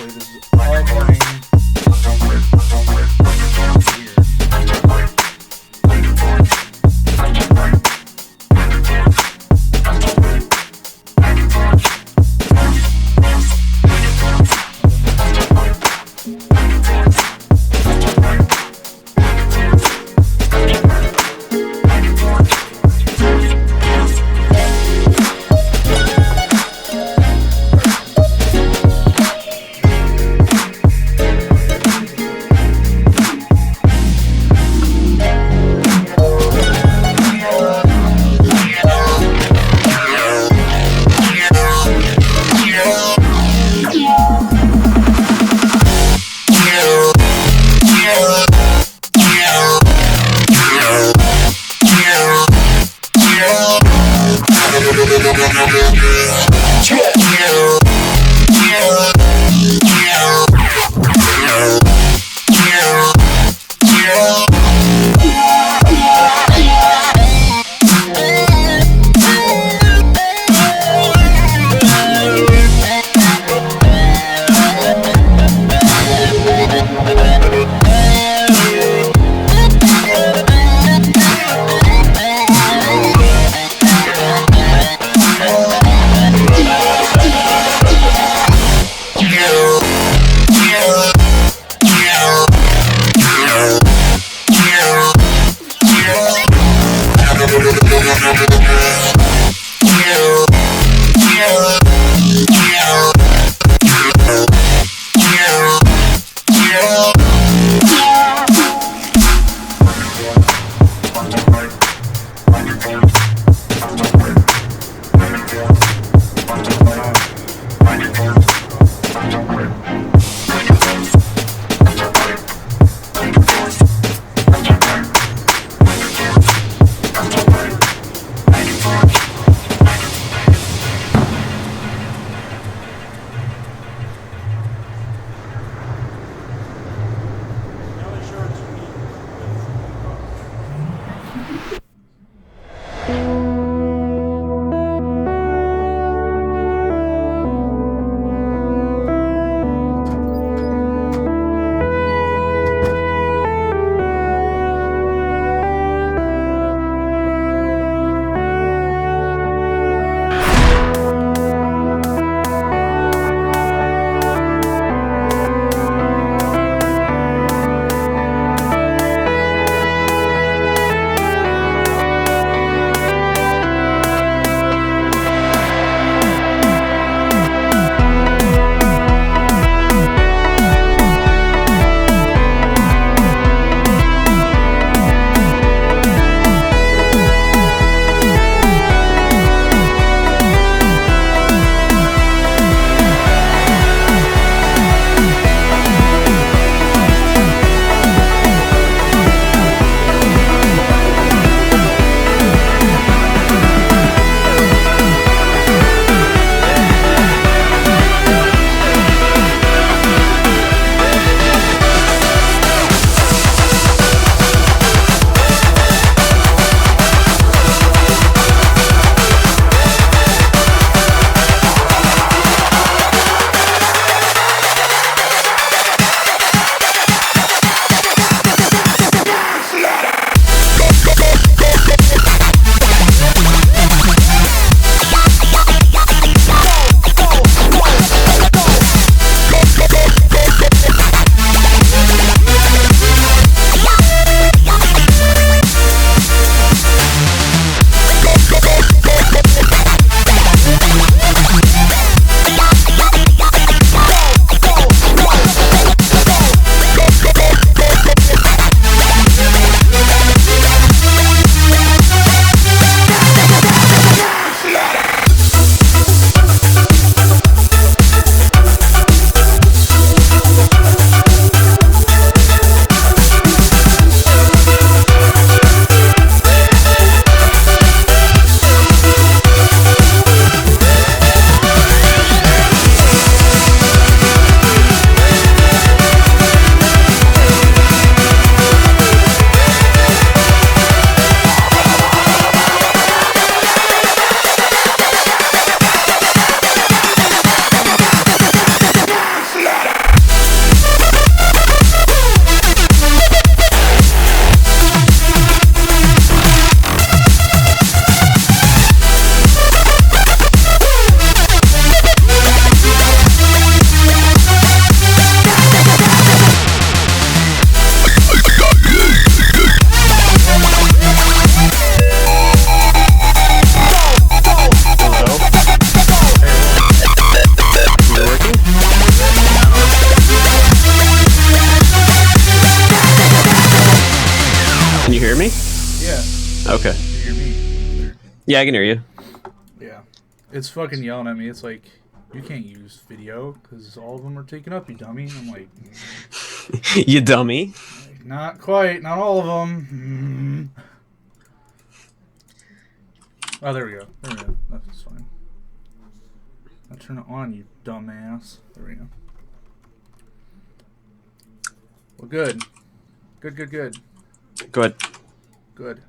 This is online. Yeah, I can hear you. Yeah. It's fucking yelling at me. It's like, you can't use video because all of them are taken up, you dummy. I'm like, You dummy. not quite. Not all of them. Oh, there we go. There we go. That's fine. I'll turn it on, you dumbass. There we go. Well, good. Good, good, good. Good. Good.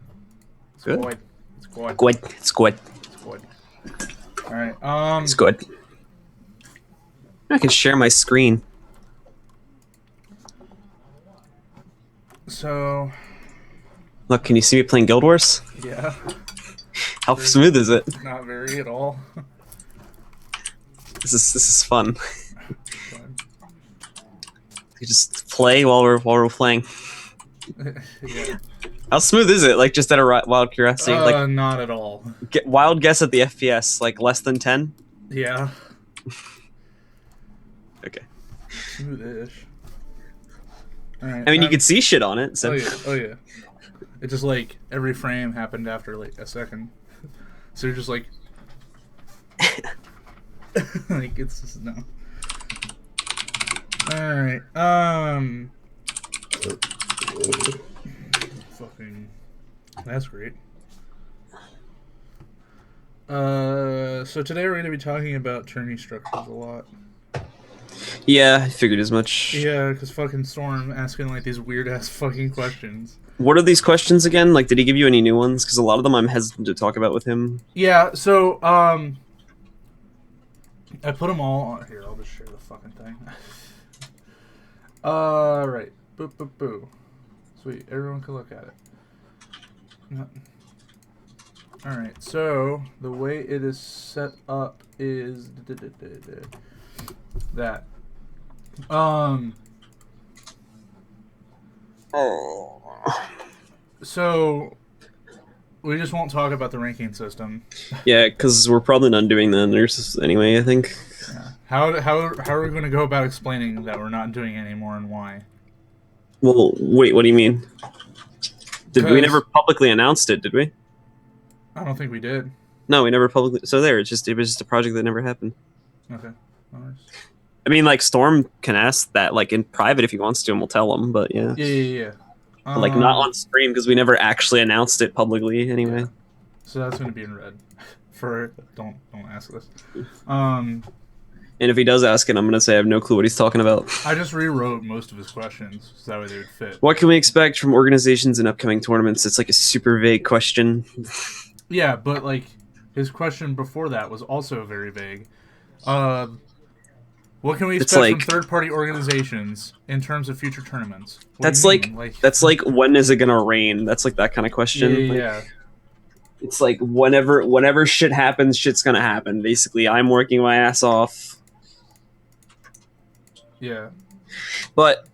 It's Good. good. It's good. Good. It's good. It's good. Alright, It's good. I can share my screen. So... Look, can you see me playing Guild Wars? Yeah. How smooth is it? Not very at all. This is fun. You just play while we're playing. Yeah. How smooth is it? Like, just out of wild curiosity, like, not at all. wild guess at the FPS, like less than 10. Yeah. Okay. Smoothish. Alright. I mean, you could see shit on it. So. Oh yeah. Oh yeah. It just like every frame happened after like a second, so you're just like, like it's just no. All right. Fucking. That's great. So today we're going to be talking about tourney structures a lot. Yeah, I figured as much. Yeah, because fucking Storm asking like these weird ass fucking questions. What are these questions again? Like, did he give you any new ones? Because a lot of them I'm hesitant to talk about with him. Yeah, so, I put them all on here. I'll just share the fucking thing. Right. Boo, boo, boo. Sweet. Everyone can look at it. No. Alright, so, the way it is set up is that. So, we just won't talk about the ranking system. Yeah, because we're probably not doing that anyway, I think. Yeah. How are we going to go about explaining that we're not doing it anymore and why? Well, wait, what do you mean? We never publicly announced it, did we? I don't think we did. No, we never publicly. So there, it was just a project that never happened. Okay. Nice. I mean, like, Storm can ask that, like, in private if he wants to, and we'll tell him. But yeah. Yeah. But, like, not on stream because we never actually announced it publicly anyway. Yeah. So that's going to be in red. For don't ask this. And if he does ask it, I'm gonna say I have no clue what he's talking about. I just rewrote most of his questions so that way they would fit. What can we expect from organizations in upcoming tournaments? It's like a super vague question. Yeah, but like his question before that was also very vague. What can we expect from third-party organizations in terms of future tournaments? That's like when is it gonna rain? That's like that kind of question. Yeah. It's like whenever shit happens, shit's gonna happen. Basically, I'm working my ass off. Yeah. But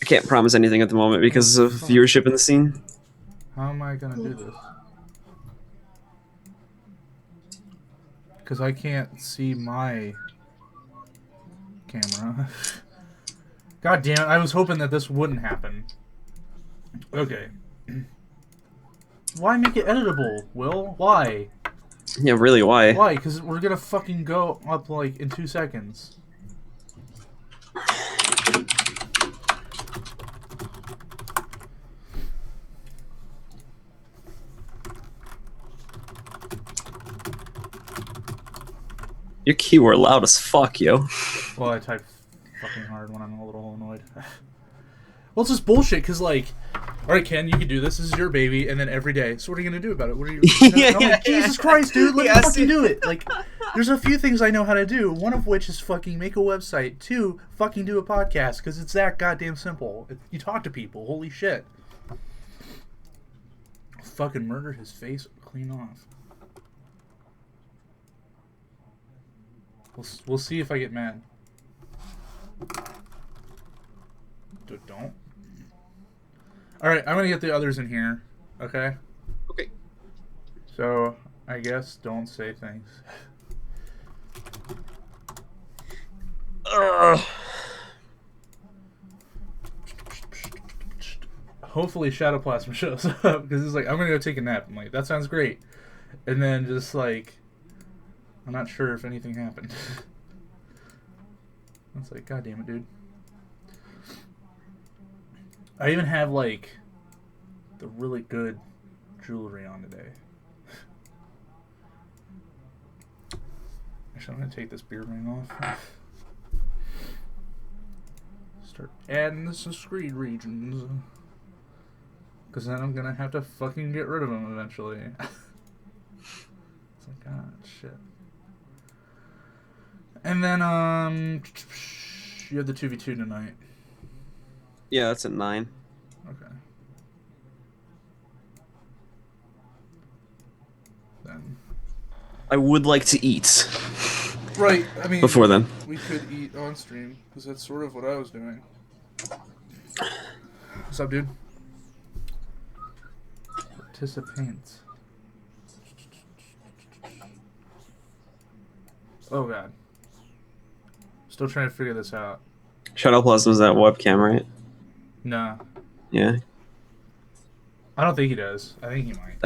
I can't promise anything at the moment because of viewership in the scene. How am I gonna do this? Because I can't see my camera. God damn it, I was hoping that this wouldn't happen. Okay. Why make it editable, Will? Why? Yeah, really, why? Why? Because we're gonna fucking go up, like, in 2 seconds. Your keyboard loud as fuck, yo. Well, I type fucking hard when I'm a little annoyed. Well, it's just bullshit, because, like, alright, Ken, you can do this. This is your baby, and then every day. So what are you going to do about it? What are you... like, Jesus Christ, dude, let me fucking do it. Like, there's a few things I know how to do, one of which is fucking make a website, 2, fucking do a podcast, because it's that goddamn simple. You talk to people, holy shit. Fucking murder his face clean off. We'll see if I get mad. Don't. Alright, I'm gonna get the others in here. Okay? Okay. So, I guess don't say things. Hopefully Shadow Plasma shows up, because it's like, I'm gonna go take a nap. I'm like, that sounds great. And then just like, I'm not sure if anything happened. I was like, God damn it, dude. I even have like the really good jewelry on today. Actually, I'm gonna take this beard ring off. Start adding the screed regions. Because then I'm gonna have to fucking get rid of them eventually. It's like, ah, shit. And then, you have the 2v2 tonight. Yeah, that's at 9. Okay. Then. I would like to eat. Right, I mean... Before then. We could eat on stream, because that's sort of what I was doing. What's up, dude? Participants. Oh, God. Still trying to figure this out. Shadow Plasma's that webcam, right? Nah. Yeah. I don't think he does. I think he might.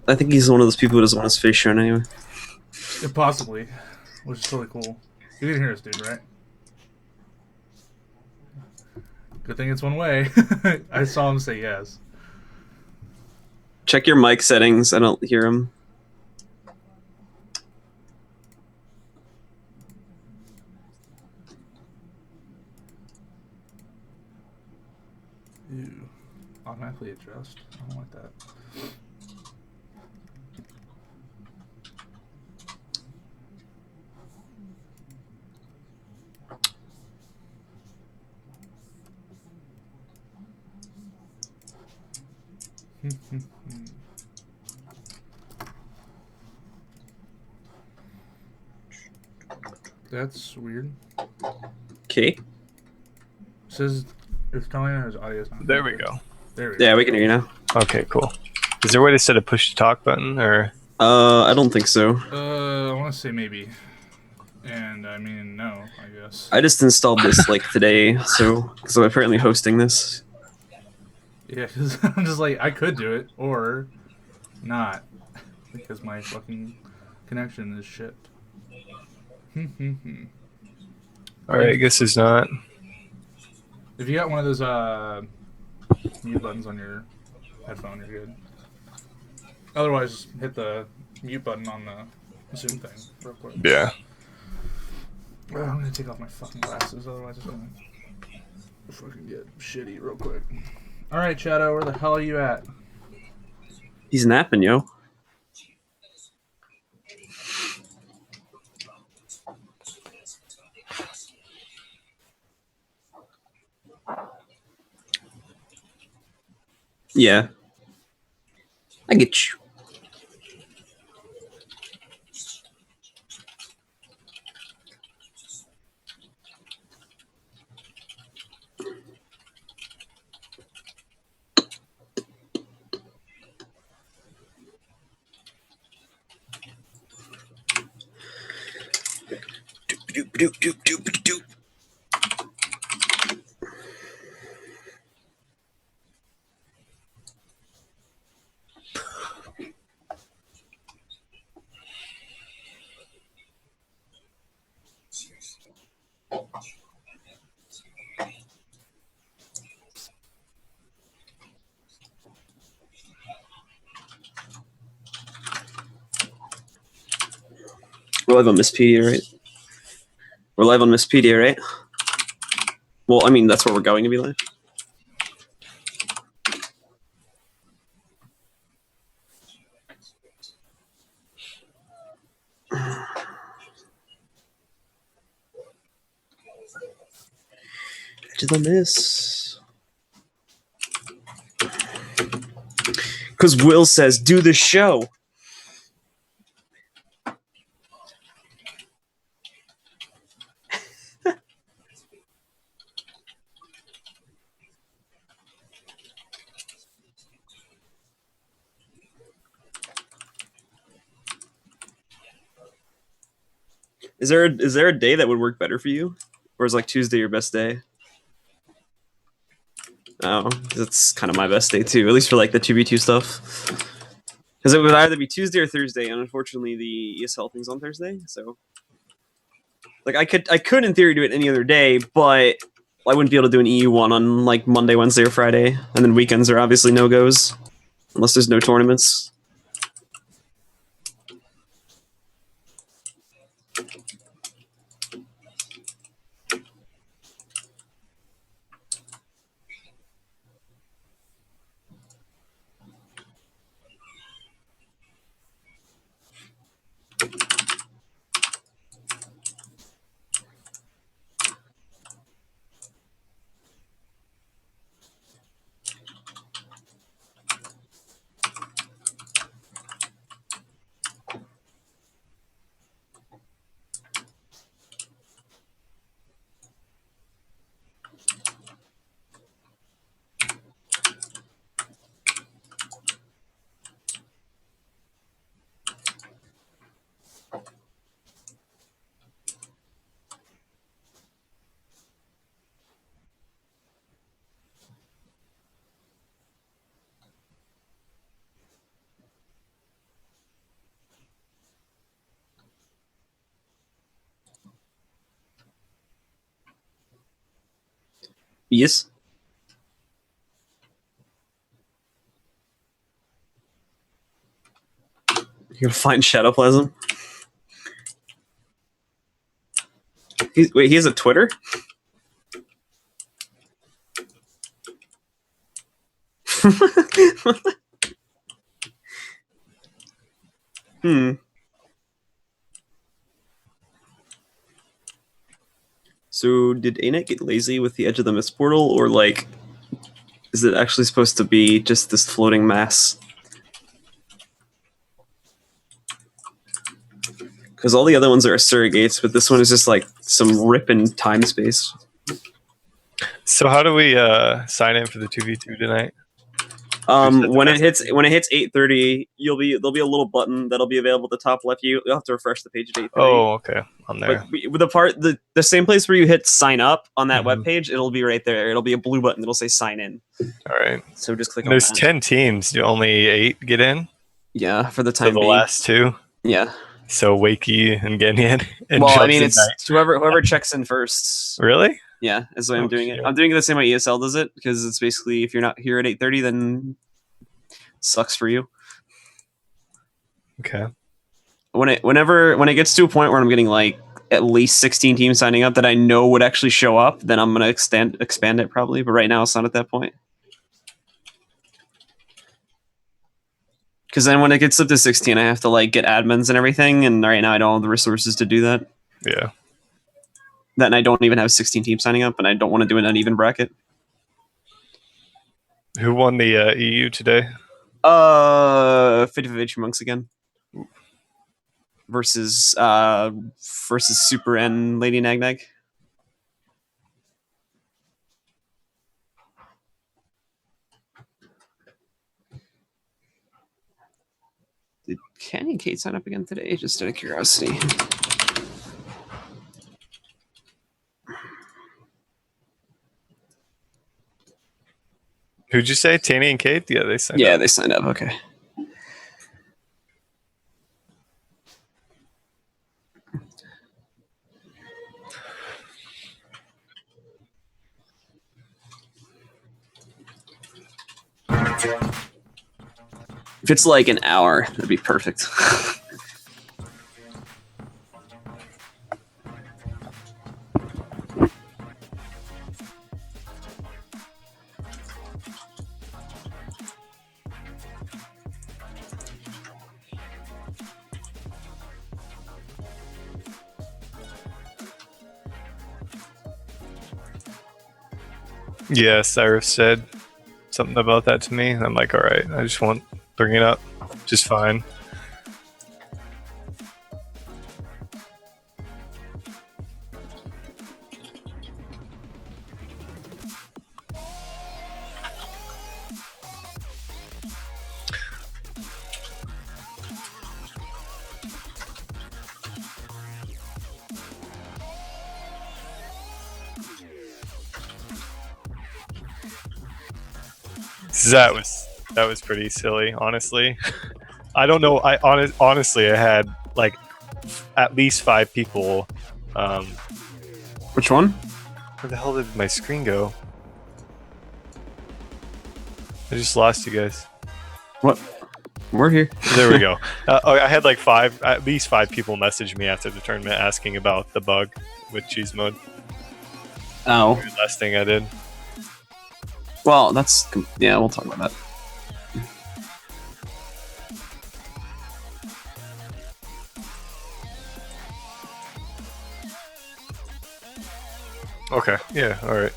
I think he's one of those people who doesn't want his face shown anyway. Possibly. Which is totally cool. You can hear us, dude, right? Good thing it's one way. I saw him say yes. Check your mic settings. I don't hear him. Ew. Automatically adjust. I don't like that. That's weird. Okay. Says it's telling us audio's not. There we go. There we go. Yeah, we can hear you now. Okay, cool. Is there a way to set a push to talk button, or? I don't think so. I want to say maybe. And I mean, no, I guess. I just installed this like today, so I'm apparently hosting this. Yeah, because I'm just like, I could do it, or not. Because my fucking connection is shit. Alright, I guess it's not. If you got one of those mute buttons on your headphone, you're good. Otherwise, hit the mute button on the Zoom thing real quick. Yeah. Well, I'm gonna take off my fucking glasses, otherwise it's gonna fucking get shitty real quick. Alright, Shadow, where the hell are you at? He's napping, yo. Yeah. I get you. Doop. We're live on Mistpedia, right? We're live on Mistpedia, right? Well, I mean, that's where we're going to be live. Did I miss? Because Will says, do the show. Is there a day that would work better for you? Or is like Tuesday your best day? Oh, that's kind of my best day too, at least for like the 2v2 stuff. Because it would either be Tuesday or Thursday, and unfortunately the ESL thing's on Thursday. So, like, I could in theory do it any other day, but I wouldn't be able to do an EU one on like Monday, Wednesday, or Friday, and then weekends are obviously no goes unless there's no tournaments. Yes. You're gonna find Shadowplasm. Wait, he has a Twitter? So did ANet get lazy with the edge of the Mist portal, or like, is it actually supposed to be just this floating mass? Because all the other ones are surrogates, but this one is just like some rip in time space. So how do we sign in for the 2v2 tonight? When it hits 8:30, there'll be a little button that'll be available at the top left. You'll have to refresh the page at 8:30. Oh, okay, on there. But with the same place where you hit sign up on that web page, it'll be right there. It'll be a blue button that'll say sign in. All right. So just click on There's that. 10 teams. Do only 8 get in? Yeah, for the time So the being. last 2? Yeah. So Wakey and Genyan. And Well, I mean, Jobs it's whoever checks in first. Really? Yeah, is the way I'm doing shit. it. I'm doing it the same way ESL does it, because it's basically if you're not here at 8:30, then sucks for you. Okay. When it gets to a point where I'm getting like at least 16 teams signing up that I know would actually show up, then I'm gonna expand it probably. But right now it's not at that point. Because then when it gets up to 16, I have to like get admins and everything, and right now I don't have the resources to do that. Yeah. That, and I don't even have 16 teams signing up, and I don't want to do an uneven bracket. Who won the EU today? 55H Monks again. Versus Super and Lady Nagnag. Did Kenny and Kate sign up again today? Just out of curiosity. Who'd you say? Tanny and Kate? Yeah, they signed up. Yeah, they signed up. Okay. If it's like an hour, that'd be perfect. Yeah, Cyrus said something about that to me. And I'm like, all right, I just won't bring it up. Just fine. That was pretty silly, honestly. I don't know. Honestly, I had like at least 5 people. Which one? Where the hell did my screen go? I just lost you guys. What? We're here. There we go. I had like at least 5 people message me after the tournament asking about the bug with cheese mode. Oh. The last thing I did. Well, that's... Yeah, we'll talk about that. Okay. Yeah. All right.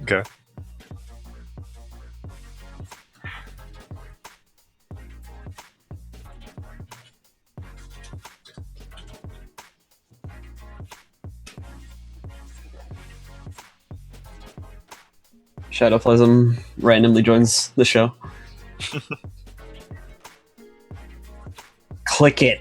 Okay. Shadowplasm randomly joins the show. Click it.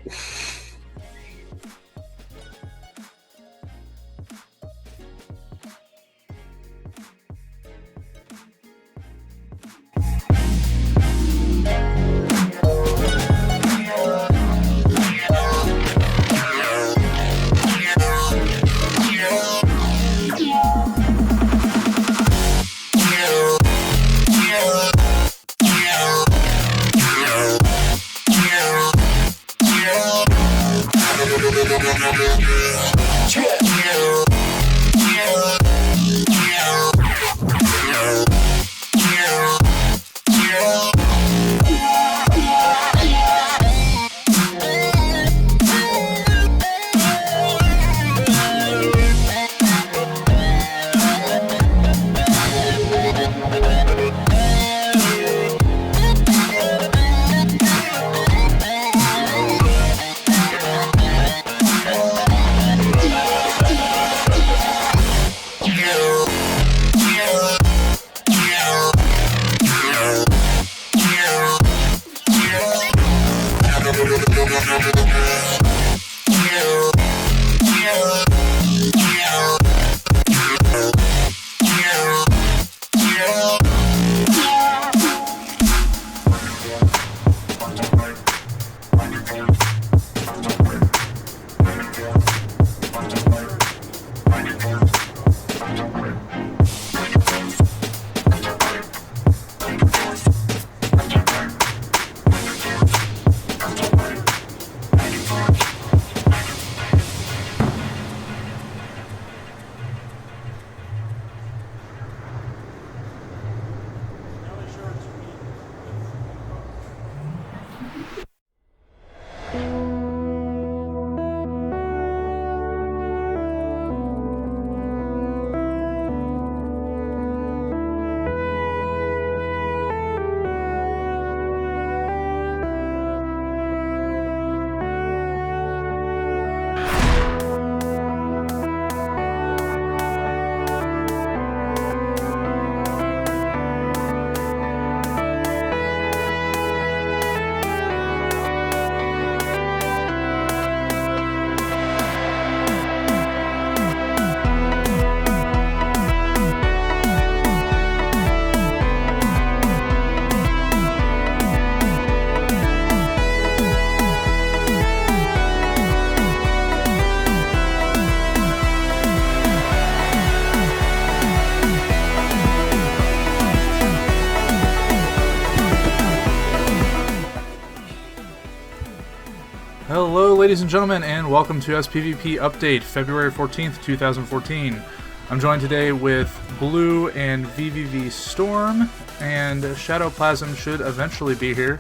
Hello, ladies and gentlemen, and welcome to sPvP Update, February 14th, 2014. I'm joined today with Blue and VVV Storm, and Shadowplasm should eventually be here.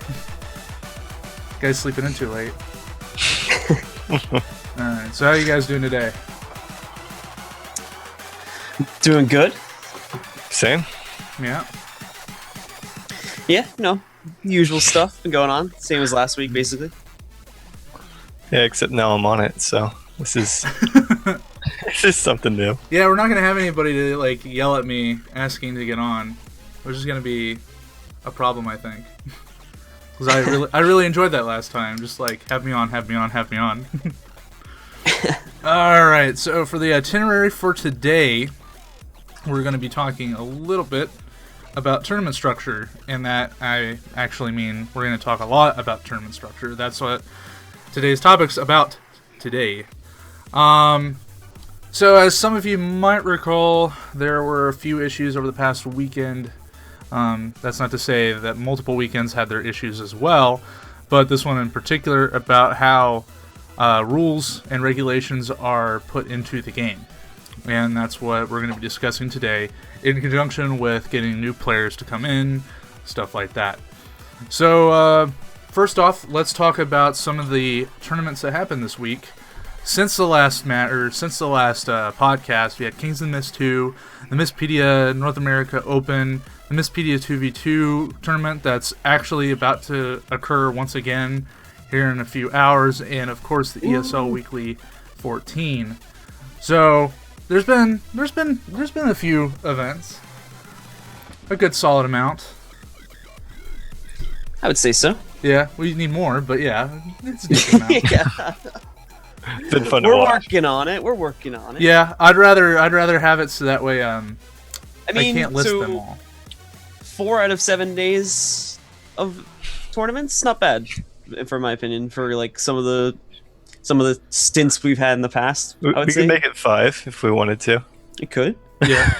Guys sleeping in too late. Alright, so how are you guys doing today? Doing good. Same. Yeah. Yeah, no. Usual stuff been going on. Same as last week, basically. Yeah, except now I'm on it, so this is this is something new. Yeah, we're not gonna have anybody to like yell at me asking to get on, which is gonna be a problem, I think. because I really enjoyed that last time. Just like have me on, have me on, have me on. All right, so for the itinerary for today, we're going to be talking a little bit about tournament structure, and that I actually mean we're going to talk a lot about tournament structure. That's what today's topic's about today. So as some of you might recall, there were a few issues over the past weekend. That's not to say that multiple weekends had their issues as well, but this one in particular about how rules and regulations are put into the game. And that's what we're going to be discussing today, in conjunction with getting new players to come in, stuff like that. So, first off, let's talk about some of the tournaments that happened this week. Since the last podcast, we had Kings and Mist 2, the Mistpedia North America Open, the Mistpedia 2v2 tournament that's actually about to occur once again here in a few hours, and of course the ESL Weekly 14. So there's been a few events, a good solid amount. I would say so. Yeah, we need more, but yeah, it's a decent amount. Yeah. Been fun to We're watch. working on it. We're working on it. Yeah, I'd rather have it so that way I can't list them all. 4 out of 7 days of tournaments, not bad, for my opinion. For like some of the stints we've had in the past, I would We say could make it 5 if we wanted to. it could. Yeah.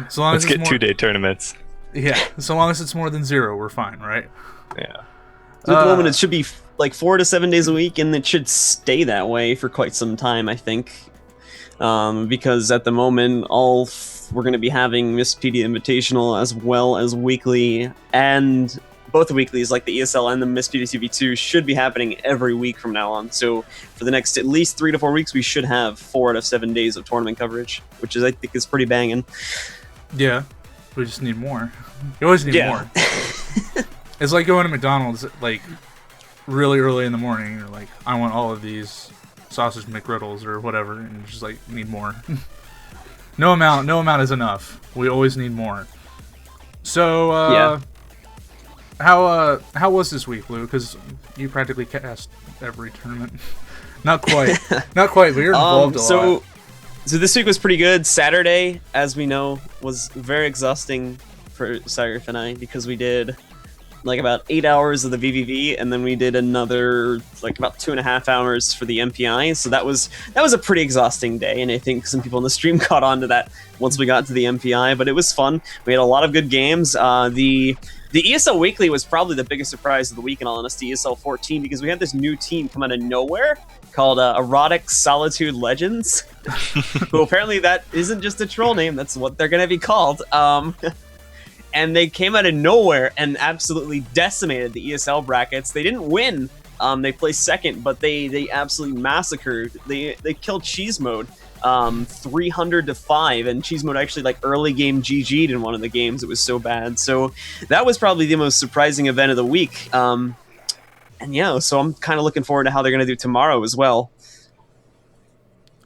So long Let's as it's get 2-day tournaments. Yeah, so long as it's more than 0, we're fine, right? Yeah. So at the moment, it should be like 4 to 7 days a week, and it should stay that way for quite some time, I think. Because at the moment, we're going to be having Mistpedia Invitational as well as weekly, and both the weeklies, like the ESL and the Mistpedia TV2, should be happening every week from now on. So for the next at least 3 to 4 weeks, we should have 4 out of 7 days of tournament coverage, which I think is pretty banging. Yeah, we just need more. You always need more. It's like going to McDonald's like really early in the morning. You're like, I want all of these sausage McGriddles or whatever, and just like need more. No amount is enough. We always need more. So Yeah. How was this week, Lou? Because you practically cast every tournament. Not quite, but you're involved a lot. So this week was pretty good. Saturday, as we know, was very exhausting for Cyrus and I, because we did like about 8 hours of the VVV, and then we did another like about 2.5 hours for the MPI. So that was a pretty exhausting day, and I think some people in the stream caught on to that once we got to the MPI. But it was fun. We had a lot of good games. The ESL Weekly was probably the biggest surprise of the week, in all honesty, ESL 14, because we had this new team come out of nowhere called Erotic Solitude Legends, who apparently that isn't just a troll name, that's what they're going to be called. And they came out of nowhere and absolutely decimated the ESL brackets. They didn't win. They placed second, but they absolutely massacred. They killed Cheese Mode 300-5, and Cheese Mode actually like early game GG'd in one of the games. It was so bad. So that was probably the most surprising event of the week. And yeah, so I'm kind of looking forward to how they're going to do tomorrow as well.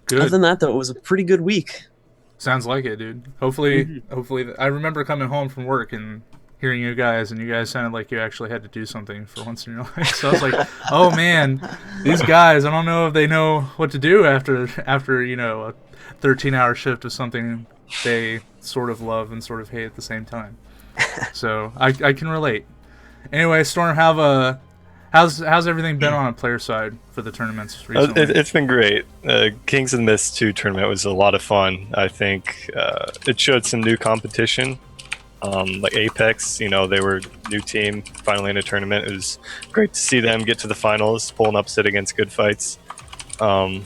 Good. Other than that, though, it was a pretty good week. Sounds like it, dude. Hopefully, I remember coming home from work and hearing you guys, and you guys sounded like you actually had to do something for once in your life. So I was like, oh man, these guys, I don't know if they know what to do after a 13-hour shift of something they sort of love and sort of hate at the same time. So I can relate. Anyway, Storm, how's everything been on a player side for the tournaments recently? It's been great. Kings and Mist 2 tournament was a lot of fun. I think it showed some new competition. Like Apex, they were a new team, finally in a tournament. It was great to see them get to the finals, pull an upset against good fights. I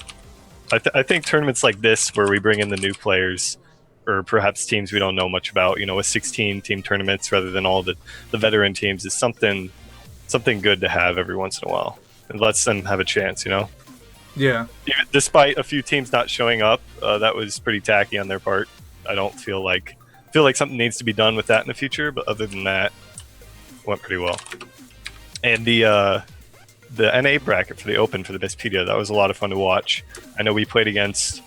think tournaments like this, where we bring in the new players, or perhaps teams we don't know much about, with 16-team tournaments rather than all the veteran teams, is something good to have every once in a while. It lets them have a chance, Yeah. Despite a few teams not showing up, that was pretty tacky on their part. I don't feel like something needs to be done with that in the future, but other than that, it went pretty well. And the NA bracket for the Open for the Mistpedia, that was a lot of fun to watch. I know we played against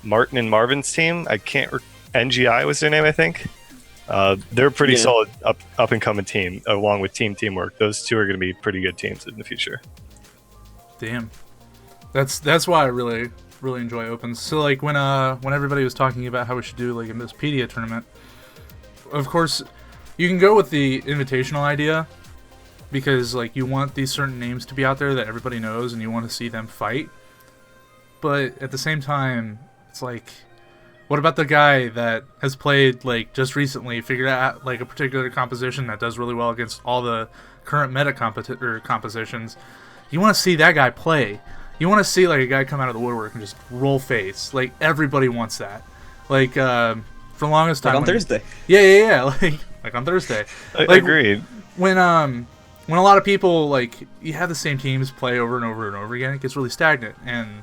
Martin and Marvin's team. NGI was their name, I think. They're a pretty Yeah. solid up and coming team, along with teamwork. Those two are going to be pretty good teams in the future. Damn, that's why I really enjoy opens. So like when everybody was talking about how we should do like a Mistpedia tournament, of course you can go with the invitational idea because like you want these certain names to be out there that everybody knows and you want to see them fight. But at the same time, it's like, what about the guy that has played like just recently, figured out like a particular composition that does really well against all the current meta compositions? You want to see that guy play. You want to see like a guy come out of the woodwork and just roll face. Like everybody wants that. Like for the longest time Like on Thursday. Yeah. Like on Thursday. Like, Agreed. When a lot of people like you have the same teams play over and over and over again, it gets really stagnant. And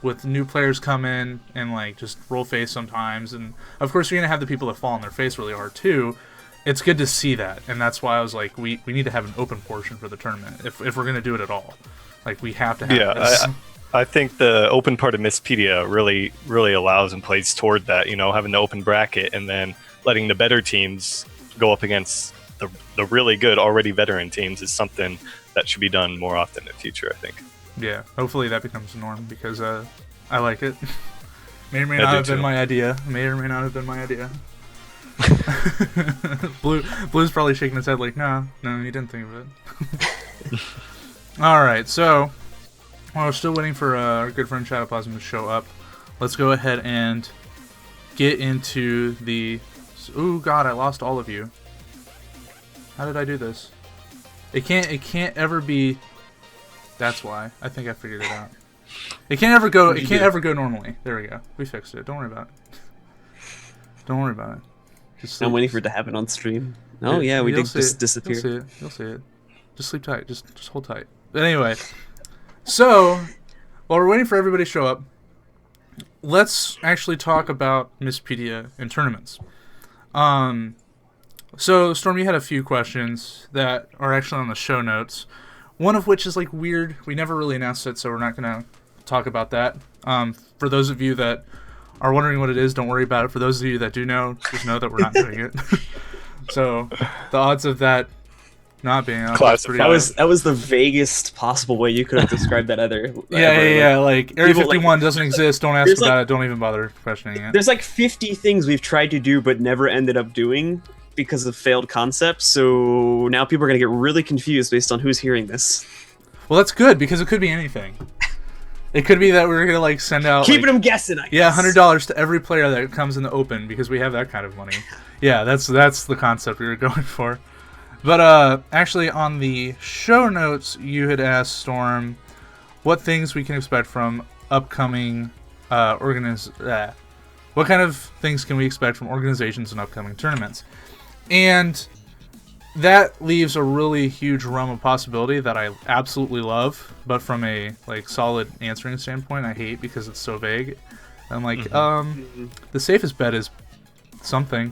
with new players come in and like just roll face sometimes, and of course you're gonna have the people that fall on their face really hard too. It's good to see that, and that's why I was like, we need to have an open portion for the tournament if we're gonna do it at all. Like we have to have this. I think the open part of Mistpedia really allows and plays toward that. You know, having the open bracket and then letting the better teams go up against the really good already veteran teams is something that should be done more often in the future, I think. Yeah, hopefully that becomes the norm because I like it. May or may I not do have been too. my idea. May or may not have been my idea. Blue's probably shaking his head like, no, you didn't think of it. Alright, so while we're still waiting for our good friend Shadowplasm to show up, let's go ahead and get into the... Ooh, God, I lost all of you. How did I do this? It can't ever be... That's why. I think I figured it out. It can't ever go. It can't ever go normally. There we go. We fixed it. Don't worry about it. Don't worry about it. Just I'm waiting for it to happen on stream. Oh yeah, we did just disappear. You'll see it. Just sleep tight. Just hold tight. But anyway, so while we're waiting for everybody to show up, let's actually talk about Mistpedia and tournaments. So Storm, you had a few questions that are actually on the show notes. One of which is like weird. We never really announced it, so we're not gonna talk about that. For those of you that are wondering what it is, don't worry about it. For those of you that do know, just know that we're not doing it. So the odds of that not being out is pretty low. That was the vaguest possible way you could have described that other. Yeah. Like Area People, 51 doesn't exist. Don't ask there's, about like- it. Don't even bother questioning it. There's like 50 things we've tried to do but never ended up doing because of failed concepts. So now people are gonna get really confused based on who's hearing this. Well, that's good because it could be anything. It could be that we're gonna like send out Keeping them guessing. I Yeah, guess. $100 to every player that comes in the open because we have that kind of money. Yeah, that's the concept we were going for. But actually, on the show notes, you had asked Storm what things we can expect from upcoming what kind of things can we expect from organizations in upcoming tournaments, and that leaves a really huge realm of possibility that I absolutely love, but from a like solid answering standpoint, I hate because it's so vague. I'm like, the safest bet is something.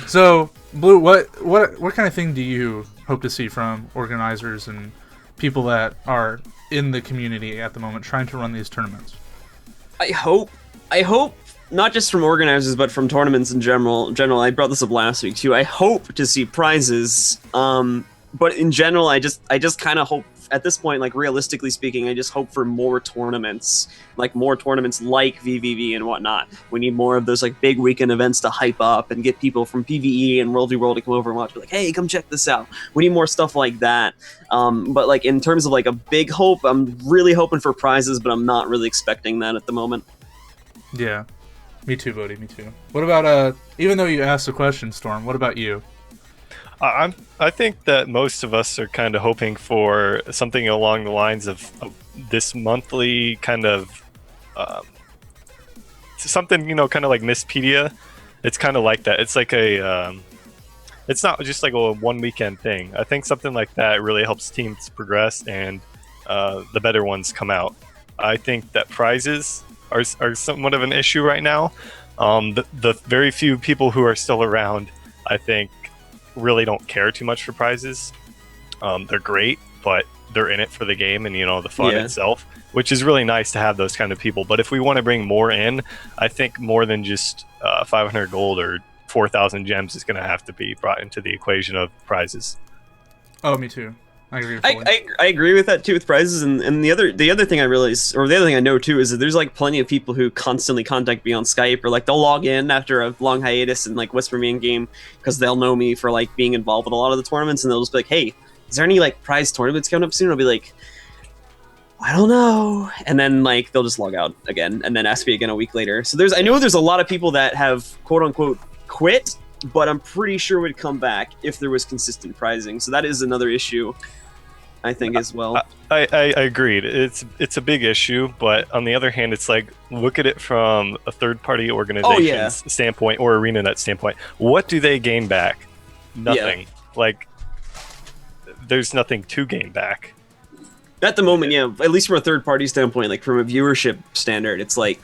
So, Blue, what kind of thing do you hope to see from organizers and people that are in the community at the moment trying to run these tournaments? I hope not just from organizers but from tournaments in general. I brought this up last week too. I hope to see prizes. But in general, I just kind of hope at this point, like realistically speaking, I just hope for more tournaments like VVV and whatnot. We need more of those like big weekend events to hype up and get people from PvE and World v World to come over and watch. Be like, hey, come check this out. We need more stuff like that. But like in terms of like a big hope, I'm really hoping for prizes, but I'm not really expecting that at the moment. Yeah, me too, Bodhi. Me too. What about even though you asked the question, Storm, what about you? I think that most of us are kind of hoping for something along the lines of this monthly kind of something, kind of like Mistpedia. It's kind of like that. It's like it's not just like a one weekend thing. I think something like that really helps teams progress and the better ones come out. I think that prizes are somewhat of an issue right now. The very few people who are still around, I think, really don't care too much for prizes. They're great, but they're in it for the game and the fun itself, which is really nice to have those kind of people. But if we want to bring more in, I think more than just 500 gold or 4,000 gems is going to have to be brought into the equation of prizes. Oh, me too. I agree. Fully. I agree with that too with prizes, and the other thing I realize, or the other thing I know too, is that there's like plenty of people who constantly contact me on Skype, or like they'll log in after a long hiatus and like whisper me in game because they'll know me for like being involved with a lot of the tournaments, and they'll just be like, "Hey, is there any like prize tournaments coming up soon?" I'll be like, "I don't know," and then like they'll just log out again, and then ask me again a week later. So I know there's a lot of people that have quote unquote quit, but I'm pretty sure would come back if there was consistent prizing. So that is another issue, I think, as well. I agreed. It's a big issue, but on the other hand, it's like, look at it from a third-party organization's standpoint or ArenaNet standpoint. What do they gain back? Nothing. Like, there's nothing to gain back. At the moment, yeah. At least from a third-party standpoint, like from a viewership standard, it's like,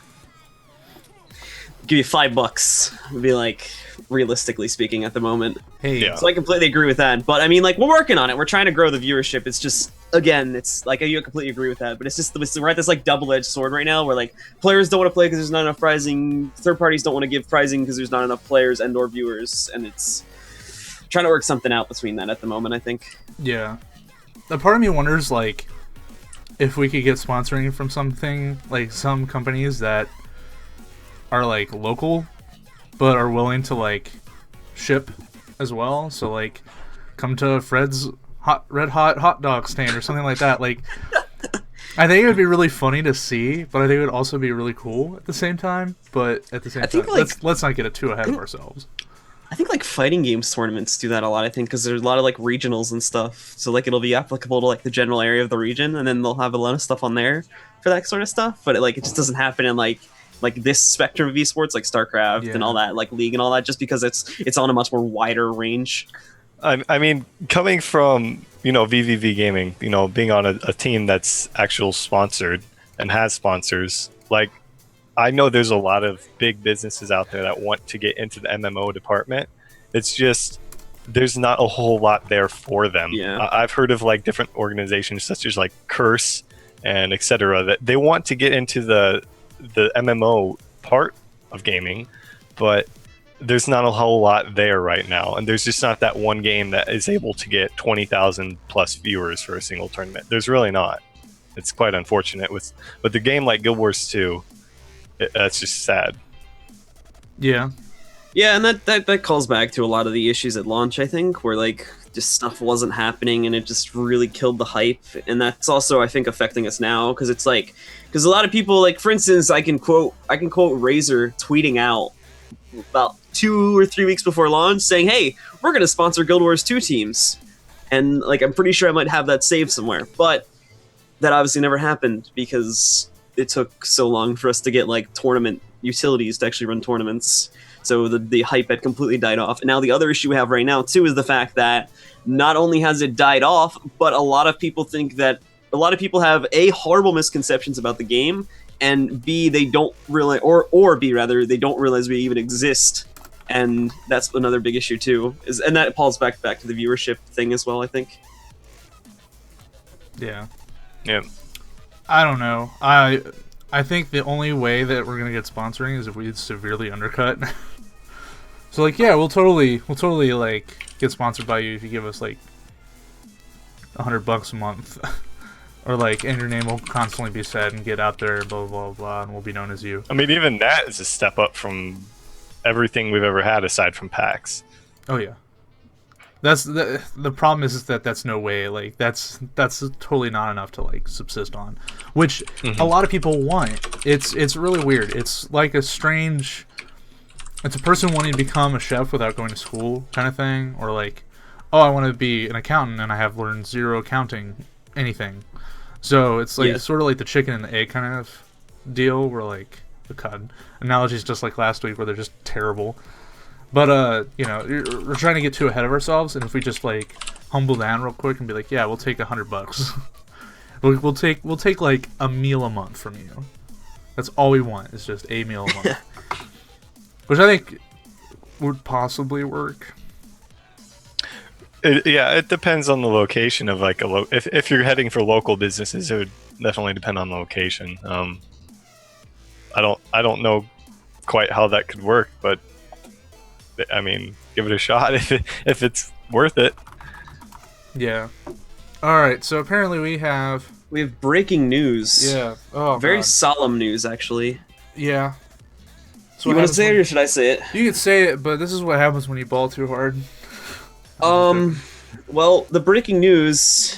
give you $5. Would be like, realistically speaking, at the moment. Hey, Yeah. So I completely agree with that. But I mean, like, we're working on it. We're trying to grow the viewership. It's just, again, it's like, I completely agree with that. But it's just, we're at this like double-edged sword right now, where like players don't want to play because there's not enough prizing. Third parties don't want to give prizing because there's not enough players and/or viewers, and it's trying to work something out between that at the moment, I think. yeah. A part of me wonders, like, if we could get sponsoring from something, like some companies that are like local, but are willing to like ship as well. So like, come to Fred's red hot hot dog stand or something like that. Like, I think it would be really funny to see, but I think it would also be really cool at the same time. But at the same time, like, let's not get it too ahead of ourselves. I think like fighting games tournaments do that a lot. I think because there's a lot of like regionals and stuff, so like it'll be applicable to like the general area of the region, and then they'll have a lot of stuff on there for that sort of stuff. But it just doesn't happen in like this spectrum of esports, like StarCraft and all that, like League and all that, just because it's on a much more wider range. I mean, coming from, VVV Gaming, being on a team that's actual sponsored and has sponsors, like, I know there's a lot of big businesses out there that want to get into the MMO department. It's just, there's not a whole lot there for them. Yeah. I've heard of like different organizations such as like Curse and etc. that they want to get into the MMO part of gaming, but there's not a whole lot there right now, and there's just not that one game that is able to get 20,000 plus viewers for a single tournament. There's really not. It's quite unfortunate with the game like Guild Wars 2. That's just sad. Yeah. Yeah, and that calls back to a lot of the issues at launch, I think, where like just stuff wasn't happening and it just really killed the hype. And that's also, I think, affecting us now, because it's like, because a lot of people, like, for instance, I can quote Razer tweeting out about 2 or 3 weeks before launch saying, "Hey, we're going to sponsor Guild Wars 2 teams." And like, I'm pretty sure I might have that saved somewhere, but that obviously never happened because it took so long for us to get like tournament utilities to actually run tournaments. So the hype had completely died off. And now the other issue we have right now too is the fact that not only has it died off, but a lot of people have A, horrible misconceptions about the game, and B, they don't realize, or B rather, they don't realize we even exist. And that's another big issue too. And that falls back to the viewership thing as well, I think. Yeah. Yeah. I don't know. I think the only way that we're gonna get sponsoring is if we severely undercut. So like, yeah, we'll totally like get sponsored by you if you give us like $100 a month, or like, and your name will constantly be said and get out there, blah blah blah, and we'll be known as you. I mean, even that is a step up from everything we've ever had aside from PAX. Oh yeah. That's the problem is that that's no way, like that's totally not enough to like subsist on, which a lot of people want. It's really weird. It's like it's a person wanting to become a chef without going to school kind of thing, or like, oh, I want to be an accountant and I have learned zero accounting anything. So it's like sort of like the chicken and the egg kind of deal, where like the cod analogies just like last week where they're just terrible. But we're trying to get too ahead of ourselves, and if we just like humble down real quick and be like, yeah, we'll take $100. we'll take like a meal a month from you. That's all we want, is just a meal a month. Which I think would possibly work. It depends on the location of like if you're heading for local businesses, it would definitely depend on the location. I don't know quite how that could work, but I mean, give it a shot if it's worth it. Yeah. All right. So apparently we have breaking news. Yeah. Oh, Very God. solemn news, actually. Yeah. So You want to say it or should I say it? You can say it, but this is what happens when you ball too hard. Well, the breaking news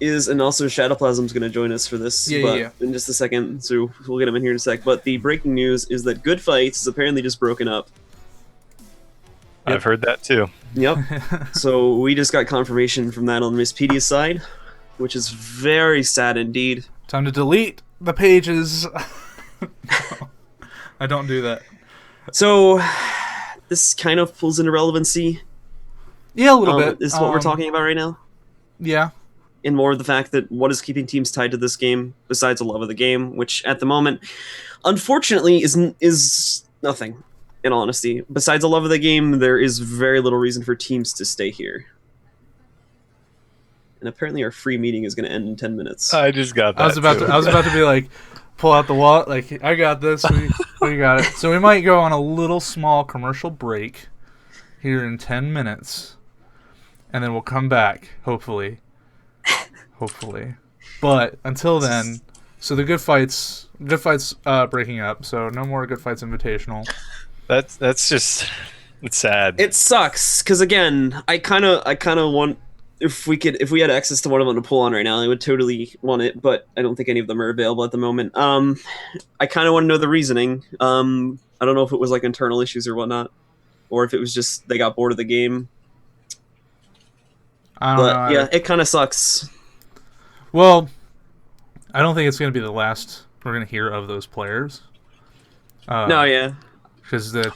is, and also Shadowplasm's going to join us for this in just a second, so we'll get him in here in a sec. But the breaking news is that Good Fights is apparently just broken up. Yep. I've heard that too. Yep. So we just got confirmation from that on Mistpedia's side, which is very sad indeed. Time to delete the pages. I don't do that. So this kind of pulls into relevancy. Yeah, a little bit. Is what we're talking about right now. Yeah. And more of the fact that what is keeping teams tied to this game, besides a love of the game, which at the moment, unfortunately, is nothing. In all honesty, besides a love of the game, there is very little reason for teams to stay here. And apparently, our free meeting is going to end in 10 minutes. I just got that. I was about to be like, pull out the wallet. Like, I got this. We got it. So we might go on a little small commercial break here in 10 minutes, and then we'll come back. Hopefully. But until then, so the Good Fights breaking up. So no more Good Fights Invitational. That's just, it's sad. It sucks because again, I kind of want, if we had access to one of them to pull on right now, I would totally want it, but I don't think any of them are available at the moment. I kind of want to know the reasoning. I don't know if it was like internal issues or whatnot, or if it was just they got bored of the game. I don't know. Yeah, it kind of sucks. Well, I don't think it's going to be the last we're going to hear of those players. No, yeah.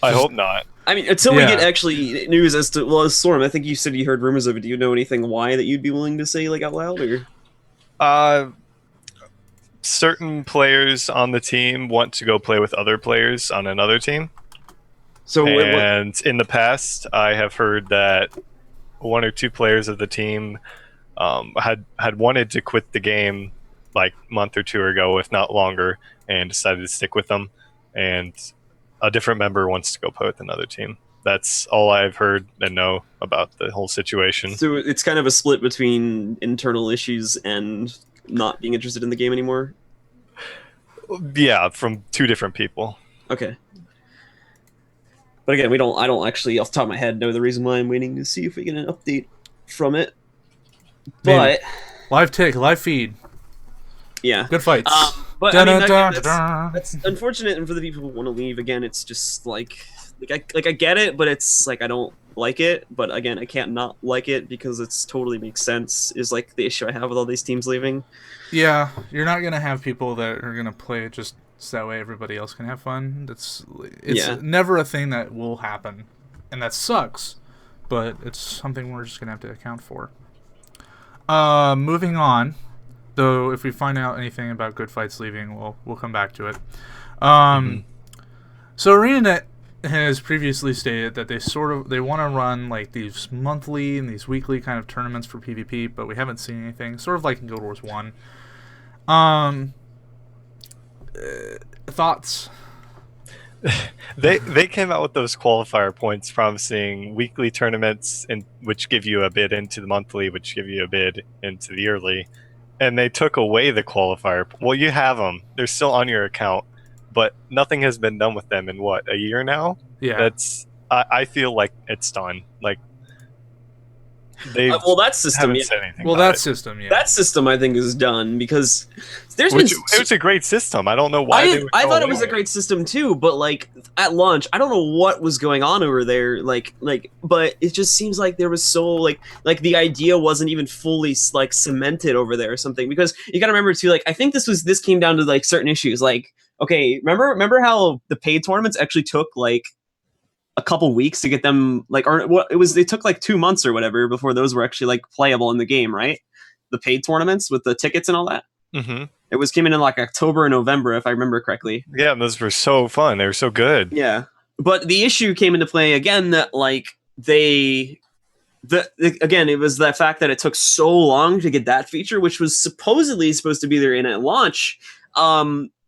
I hope not. I mean, until we get actually news as to, well, Storm, I think you said you heard rumors of it. Do you know anything why that you'd be willing to say like out loud, or? Certain players on the team want to go play with other players on another team. So, in the past, I have heard that one or two players of the team had wanted to quit the game like a month or two ago, if not longer, and decided to stick with them. And a different member wants to go play with another team. That's all I've heard and know about the whole situation. So it's kind of a split between internal issues and not being interested in the game anymore? Yeah, from two different people. Okay. But again, I don't actually, off the top of my head, know the reason why. I'm waiting to see if we get an update from it. But live feed. Yeah. Good Fights. But I mean, that's unfortunate, and for the people who want to leave, again, it's just like I get it, but it's like I don't like it. But again, I can't not like it because it's totally makes sense. Is like the issue I have with all these teams leaving. Yeah, you're not gonna have people that are gonna play just so that way everybody else can have fun. It's never a thing that will happen, and that sucks. But it's something we're just gonna have to account for. Moving on. Though, if we find out anything about Good Fights leaving, we'll come back to it. So ArenaNet has previously stated that they want to run like these monthly and these weekly kind of tournaments for PvP, but we haven't seen anything. Sort of like in Guild Wars 1. Thoughts? They came out with those qualifier points promising weekly tournaments, which give you a bid into the monthly, which give you a bid into the yearly. And they took away the qualifier. Well, you have them. They're still on your account, but nothing has been done with them in, what, a year now? Yeah. I feel like it's done. Like, that system, that system I think is done because it was a great system. I don't know why I thought it was a great system too, but like at launch, I don't know what was going on over there. But it just seems like there was so like the idea wasn't even fully like cemented over there or something. Because you gotta remember too, like I think this came down to like certain issues. Like, okay, remember how the paid tournaments actually took like a couple weeks to get them they took like 2 months or whatever before those were actually like playable in the game, right? The paid tournaments with the tickets and all that. Mm-hmm. It came in like October and November, if I remember correctly. Yeah, and those were so fun. They were so good. Yeah, but the issue came into play again that like again, it was the fact that it took so long to get that feature, which was supposedly supposed to be there in at launch.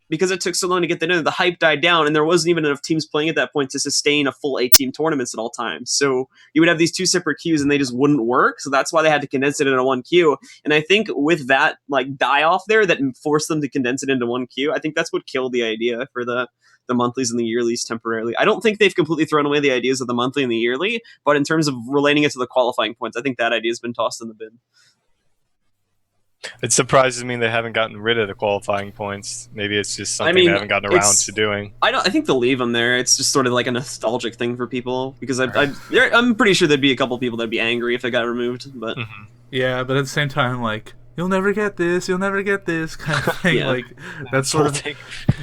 because it took so long to get that in, the hype died down, and there wasn't even enough teams playing at that point to sustain a full 8-team tournaments at all times. So you would have these 2 separate queues, and they just wouldn't work. So that's why they had to condense it into one queue. And I think with that like die off there, that forced them to condense it into one queue. I think that's what killed the idea for the monthlies and the yearlies temporarily. I don't think they've completely thrown away the ideas of the monthly and the yearly, but in terms of relating it to the qualifying points, I think that idea has been tossed in the bin. It surprises me they haven't gotten rid of the qualifying points. Maybe it's just something they haven't gotten around to doing. I think they'll leave them there. It's just sort of like a nostalgic thing for people, because I'm pretty sure there'd be a couple people that'd be angry if it got removed. But yeah, but at the same time, like, you'll never get this, you'll never get this kind of thing. Like, that's sort of,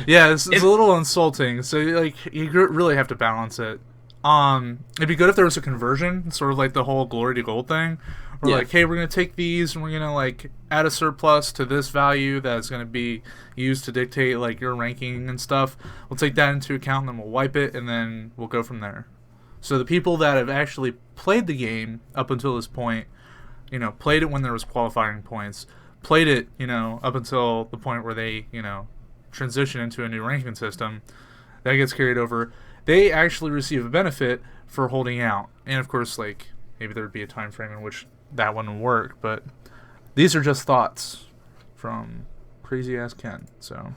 yeah, it's a little insulting. So like, you really have to balance it. It'd be good if there was a conversion, sort of like the whole glory to gold thing. We're like, hey, we're going to take these and we're going to like add a surplus to this value that's going to be used to dictate like your ranking and stuff. We'll take that into account and then we'll wipe it and then we'll go from there. So the people that have actually played the game up until this point, you know, played it when there was qualifying points, played it, you know, up until the point where they, you know, transition into a new ranking system, that gets carried over. They actually receive a benefit for holding out. And of course, like, maybe there would be a time frame in which that wouldn't work, but these are just thoughts from crazy ass Ken. So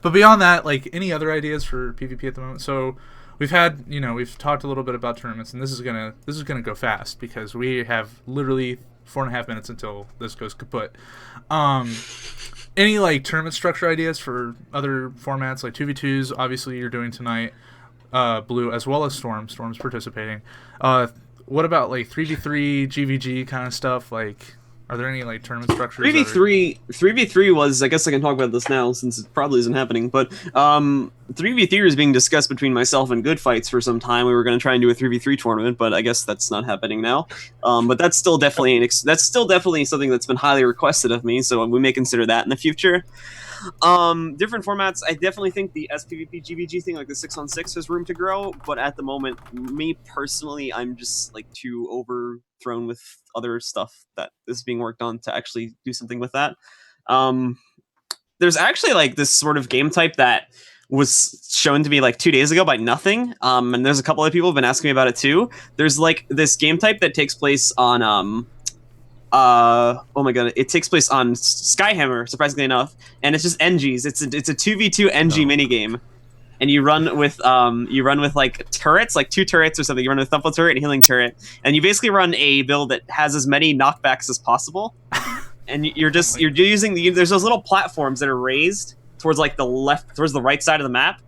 but beyond that, like, any other ideas for PvP at the moment? So we've talked a little bit about tournaments, and this is gonna go fast because we have literally 4.5 minutes until this goes kaput. Any like tournament structure ideas for other formats, like 2v2s? Obviously you're doing tonight, Blue, as well as Storm's participating. What about like 3v3, GVG kind of stuff? Like, are there any like tournament structures? 3v3 was, I guess I can talk about this now since it probably isn't happening, but 3v3 is being discussed between myself and Good Fights for some time. We were going to try and do a 3v3 tournament, but I guess that's not happening now. But that's still definitely something that's been highly requested of me, so we may consider that in the future. Different formats. I definitely think the sPvP GVG thing, like the 6-on-6, has room to grow, but at the moment, me personally, I'm just like too overthrown with other stuff that is being worked on to actually do something with that. There's actually like this sort of game type that was shown to me like 2 days ago by Nothing, and there's a couple of people who've been asking me about it too. There's like this game type that takes place on oh my god, it takes place on Skyhammer, surprisingly enough, and it's just NGs. It's a 2v2 NG minigame, and you run with like turrets, like 2 turrets or something. You run with Thumpful turret and Healing turret, and you basically run a build that has as many knockbacks as possible. And you're using there's those little platforms that are raised towards like towards the right side of the map.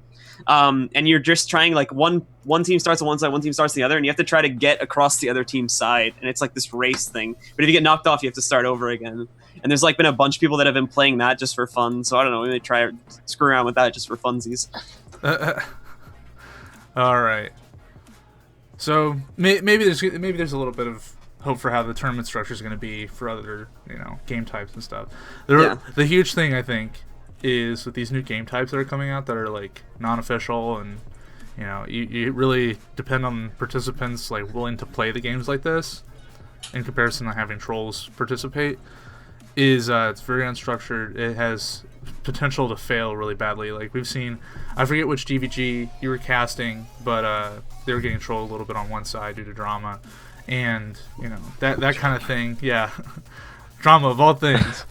And you're just trying, like, one team starts on one side, one team starts on the other, and you have to try to get across the other team's side, and it's like this race thing. But if you get knocked off, you have to start over again. And there's like been a bunch of people that have been playing that just for fun, so I don't know, we may try screw around with that just for funsies. All right. So maybe there's a little bit of hope for how the tournament structure is going to be for other, you know, game types and stuff. The huge thing, I think, is with these new game types that are coming out that are like non-official, and you know, you really depend on participants like willing to play the games like this in comparison to having trolls participate, is it's very unstructured. It has potential to fail really badly. Like we've seen, I forget which GVG you were casting, but they were getting trolled a little bit on one side due to drama, and you know, that kind of thing. Yeah. Drama of all things.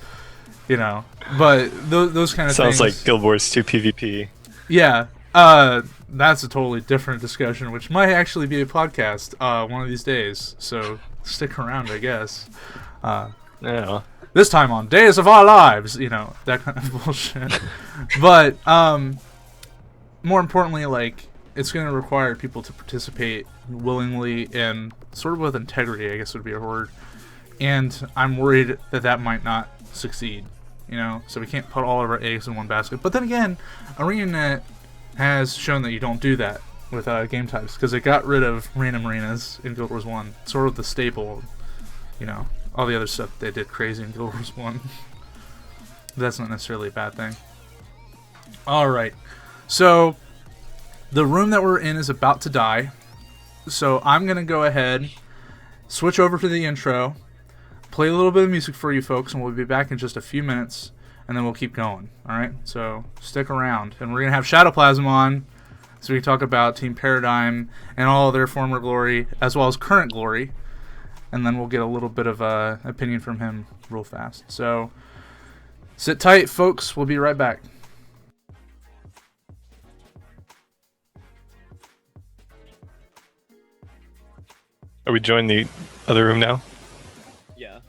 You know, but those kind of things. Sounds like Guild Wars 2 PvP. Yeah, that's a totally different discussion, which might actually be a podcast one of these days. So stick around, I guess. Yeah. This time on Days of Our Lives, you know, that kind of bullshit. But more importantly, like, it's going to require people to participate willingly and sort of with integrity, I guess would be a word. And I'm worried that might not succeed. You know, so we can't put all of our eggs in one basket. But then again, ArenaNet has shown that you don't do that with game types, because it got rid of random arenas in Guild Wars 1. Sort of the staple, you know, all the other stuff they did crazy in Guild Wars 1. That's not necessarily a bad thing. Alright, so the room that we're in is about to die. So I'm going to go ahead, switch over to the intro, play a little bit of music for you folks, and we'll be back in just a few minutes. and then we'll keep going. All right, so stick around, and we're gonna have Shadowplasm on, so we can talk about Team Paradigm and all of their former glory as well as current glory, and then we'll get a little bit of opinion from him real fast. So sit tight, folks. We'll be right back. Are we joining the other room now? Yeah.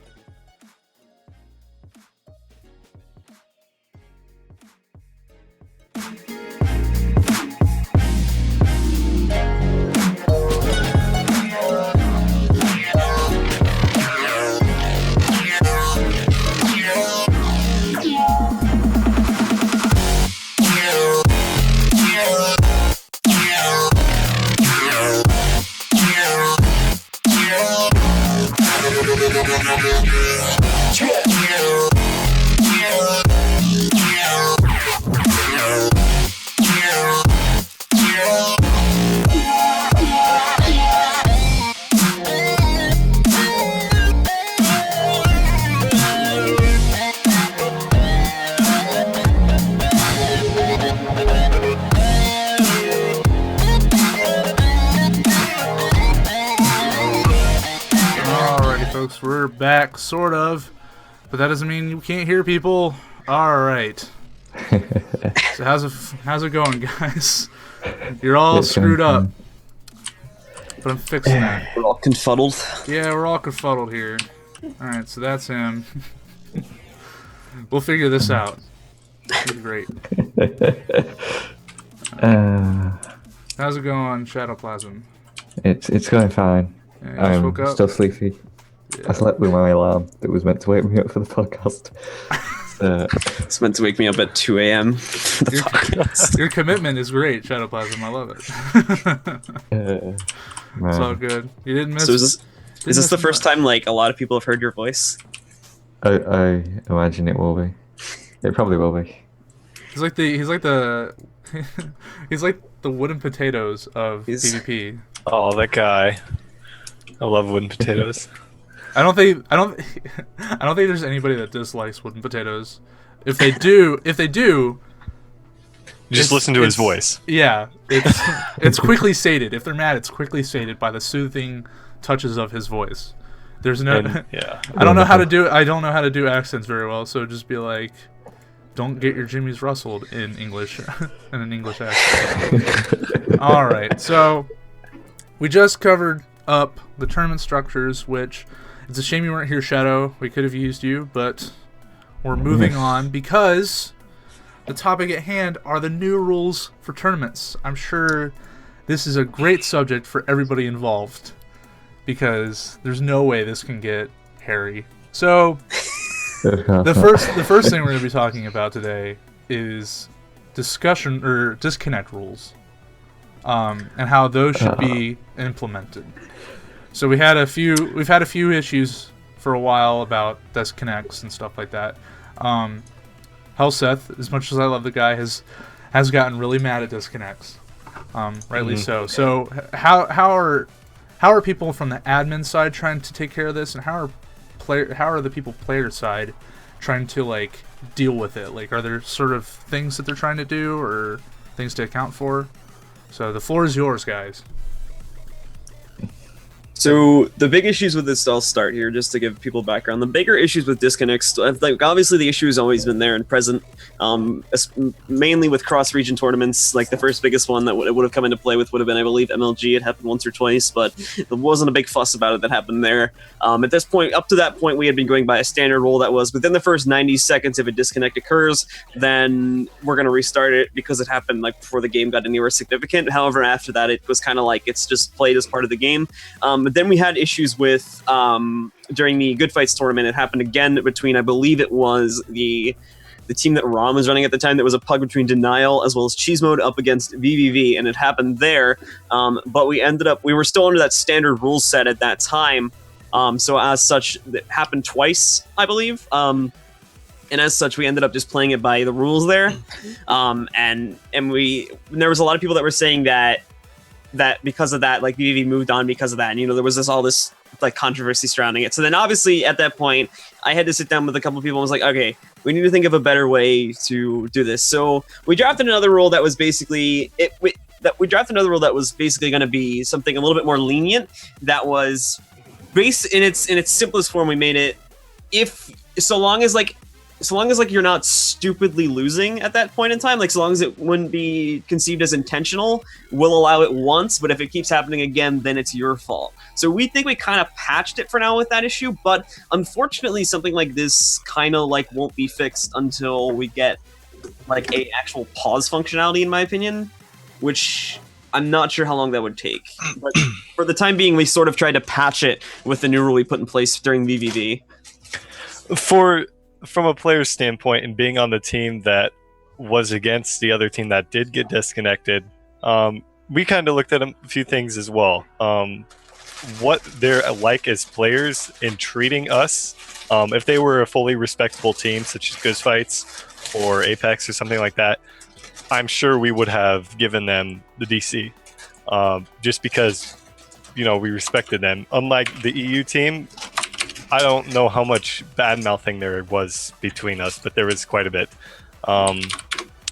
Folks, we're back, sort of, but that doesn't mean you can't hear people. All right. So how's it going, guys? You're all screwed up, but I'm fixing that. We're all confuddled. Yeah, we're all confuddled here. All right, so that's him. We'll figure this out. It'll be great. How's it going, Shadowplasm? It's going fine. Yeah, you just woke I'm up? still sleepy. Yeah. I slept with my alarm that was meant to wake me up for the podcast. It's meant to wake me up at 2 a.m. for the podcast. Your commitment is great, Shadowplasm. I love it. It's all good. You didn't miss. So is this the first time like a lot of people have heard your voice? I imagine it will be. It probably will be. He's like the wooden potatoes of PvP. Oh, that guy. I love wooden potatoes. I don't think there's anybody that dislikes wooden potatoes. If they do, Just listen to his voice. Yeah, it's quickly sated. If they're mad, it's quickly sated by the soothing touches of his voice. There's no. Yeah. I don't know how to do accents very well, so just be like, don't get your jimmies rustled in English, in an English accent. All right, so we just covered up the tournament structures, which it's a shame you weren't here, Shadow. We could have used you, but we're moving on because the topic at hand are the new rules for tournaments. I'm sure this is a great subject for everybody involved because there's no way this can get hairy. So the first thing we're going to be talking about today is discussion or disconnect rules, and how those should be implemented. So we've had a few issues for a while about disconnects and stuff like that. Helseth, as much as I love the guy, has gotten really mad at disconnects, rightly so. So how are people from the admin side trying to take care of this, and how are the people player side trying to like deal with it? Like, are there sort of things that they're trying to do or things to account for? So the floor is yours, guys. So the big issues with this, I'll start here just to give people background. The bigger issues with disconnects, like obviously the issue has always been there and present, mainly with cross-region tournaments. Like the first biggest one that would have come into play with would have been, I believe, MLG. It happened once or twice, but there wasn't a big fuss about it that happened there. At this point, up to that point, we had been going by a standard rule that was within the first 90 seconds, if a disconnect occurs, then we're going to restart it because it happened like before the game got anywhere significant. However, after that, it was kind of like it's just played as part of the game. But then we had issues with, during the Good Fights tournament, it happened again between, I believe it was the team that Rom was running at the time. There was a pug between Denial as well as Cheese Mode up against VVV, and it happened there. But we were still under that standard rule set at that time. So as such, it happened twice, I believe. And as such, we ended up just playing it by the rules there. And there was a lot of people that were saying that because of that, like VVV moved on because of that, and there was all this like controversy surrounding it. So then obviously at that point I had to sit down with a couple of people and was like, okay, We need to think of a better way to do this. So we drafted another rule that was basically we drafted another rule that was basically going to be something a little bit more lenient. That was in its simplest form. We made it so long as you're not stupidly losing at that point in time, like so long as it wouldn't be conceived as intentional, we'll allow it once, but if it keeps happening again, then it's your fault. So we think we kind of patched it for now with that issue, but unfortunately something like this kind of like won't be fixed until we get like a actual pause functionality, in my opinion, which I'm not sure how long that would take. But for the time being, we sort of tried to patch it with the new rule we put in place during VVV. From a player's standpoint, and being on the team that was against the other team that did get disconnected, we kind of looked at a few things as well. What they're like as players in treating us. If they were a fully respectable team, such as Ghost Fights or Apex or something like that, I'm sure we would have given them the DC, just because, we respected them. Unlike the EU team, I don't know how much bad mouthing there was between us, but there was quite a bit.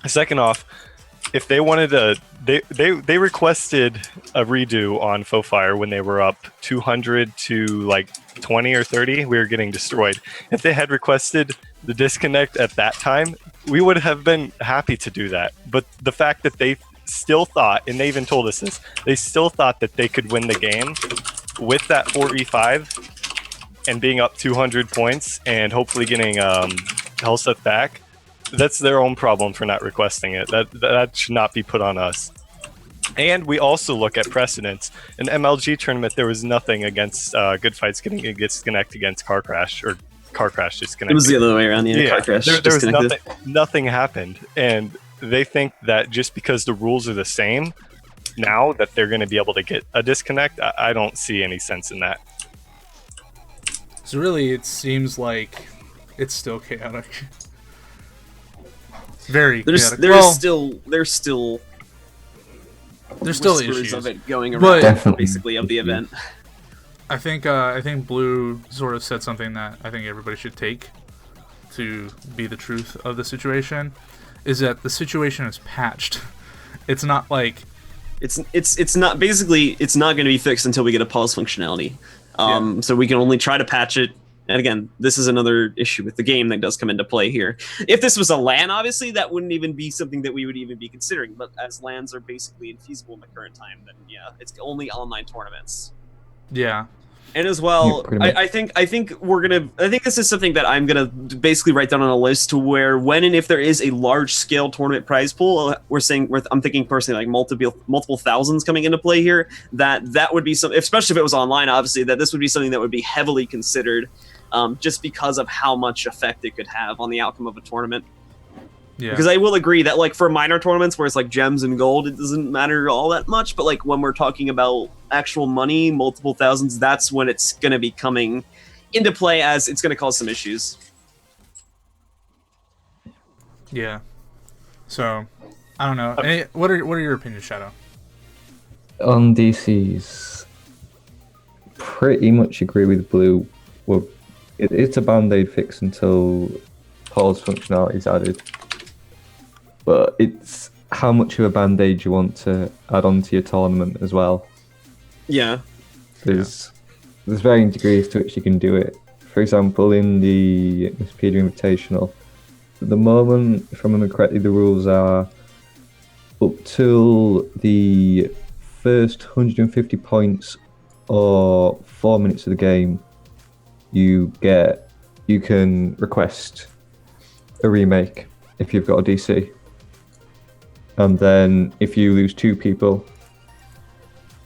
Second off, if they wanted they requested a redo on Fofire when they were up 200 to like 20 or 30. We were getting destroyed. If they had requested the disconnect at that time, we would have been happy to do that. But the fact that they still thought, and they even told us this, they still thought that they could win the game with that 4E5 and being up 200 points and hopefully getting Hellset back, that's their own problem for not requesting it. That should not be put on us. And we also look at precedents. In MLG tournament, there was nothing against Good Fights getting a disconnect against Car Crash, or Car Crash disconnect. It was the other way around, yeah. Car Crash there was nothing happened. And they think that just because the rules are the same now, that they're going to be able to get a disconnect. I don't see any sense in that. So really, it seems like it's still chaotic. Very chaotic. There's still issues of it going But- around, basically, of the event. I think Blue sort of said something that I think everybody should take to be the truth of the situation, is that the situation is patched. It's not like It's not going to be fixed until we get a pause functionality. So we can only try to patch it. And again, this is another issue with the game that does come into play here. If this was a LAN, obviously, that wouldn't even be something that we would even be considering. But as LANs are basically infeasible in the current time, then yeah, it's only online tournaments. Yeah. And as well, Yeah, I think this is something that I'm gonna basically write down on a list to where when and if there is a large scale tournament prize pool, I'm thinking personally like multiple thousands coming into play here. That would be something, especially if it was online. Obviously, that this would be something that would be heavily considered, just because of how much effect it could have on the outcome of a tournament. Yeah. Because I will agree that, like, for minor tournaments where it's like gems and gold, it doesn't matter all that much. But like when we're talking about actual money, multiple thousands, that's when it's going to be coming into play, as it's going to cause some issues. Yeah. So, I don't know. What are your opinions, Shadow? On DCs, pretty much agree with Blue. Well, it's a band-aid fix until pause functionality is added. But it's how much of a band-aid you want to add on to your tournament as well. Yeah. There's varying degrees to which you can do it. For example, in the Mistpedia Invitational, at the moment, if I remember correctly, the rules are up till the first 150 points or 4 minutes of the game, you can request a remake if you've got a DC. And then if you lose 2 people,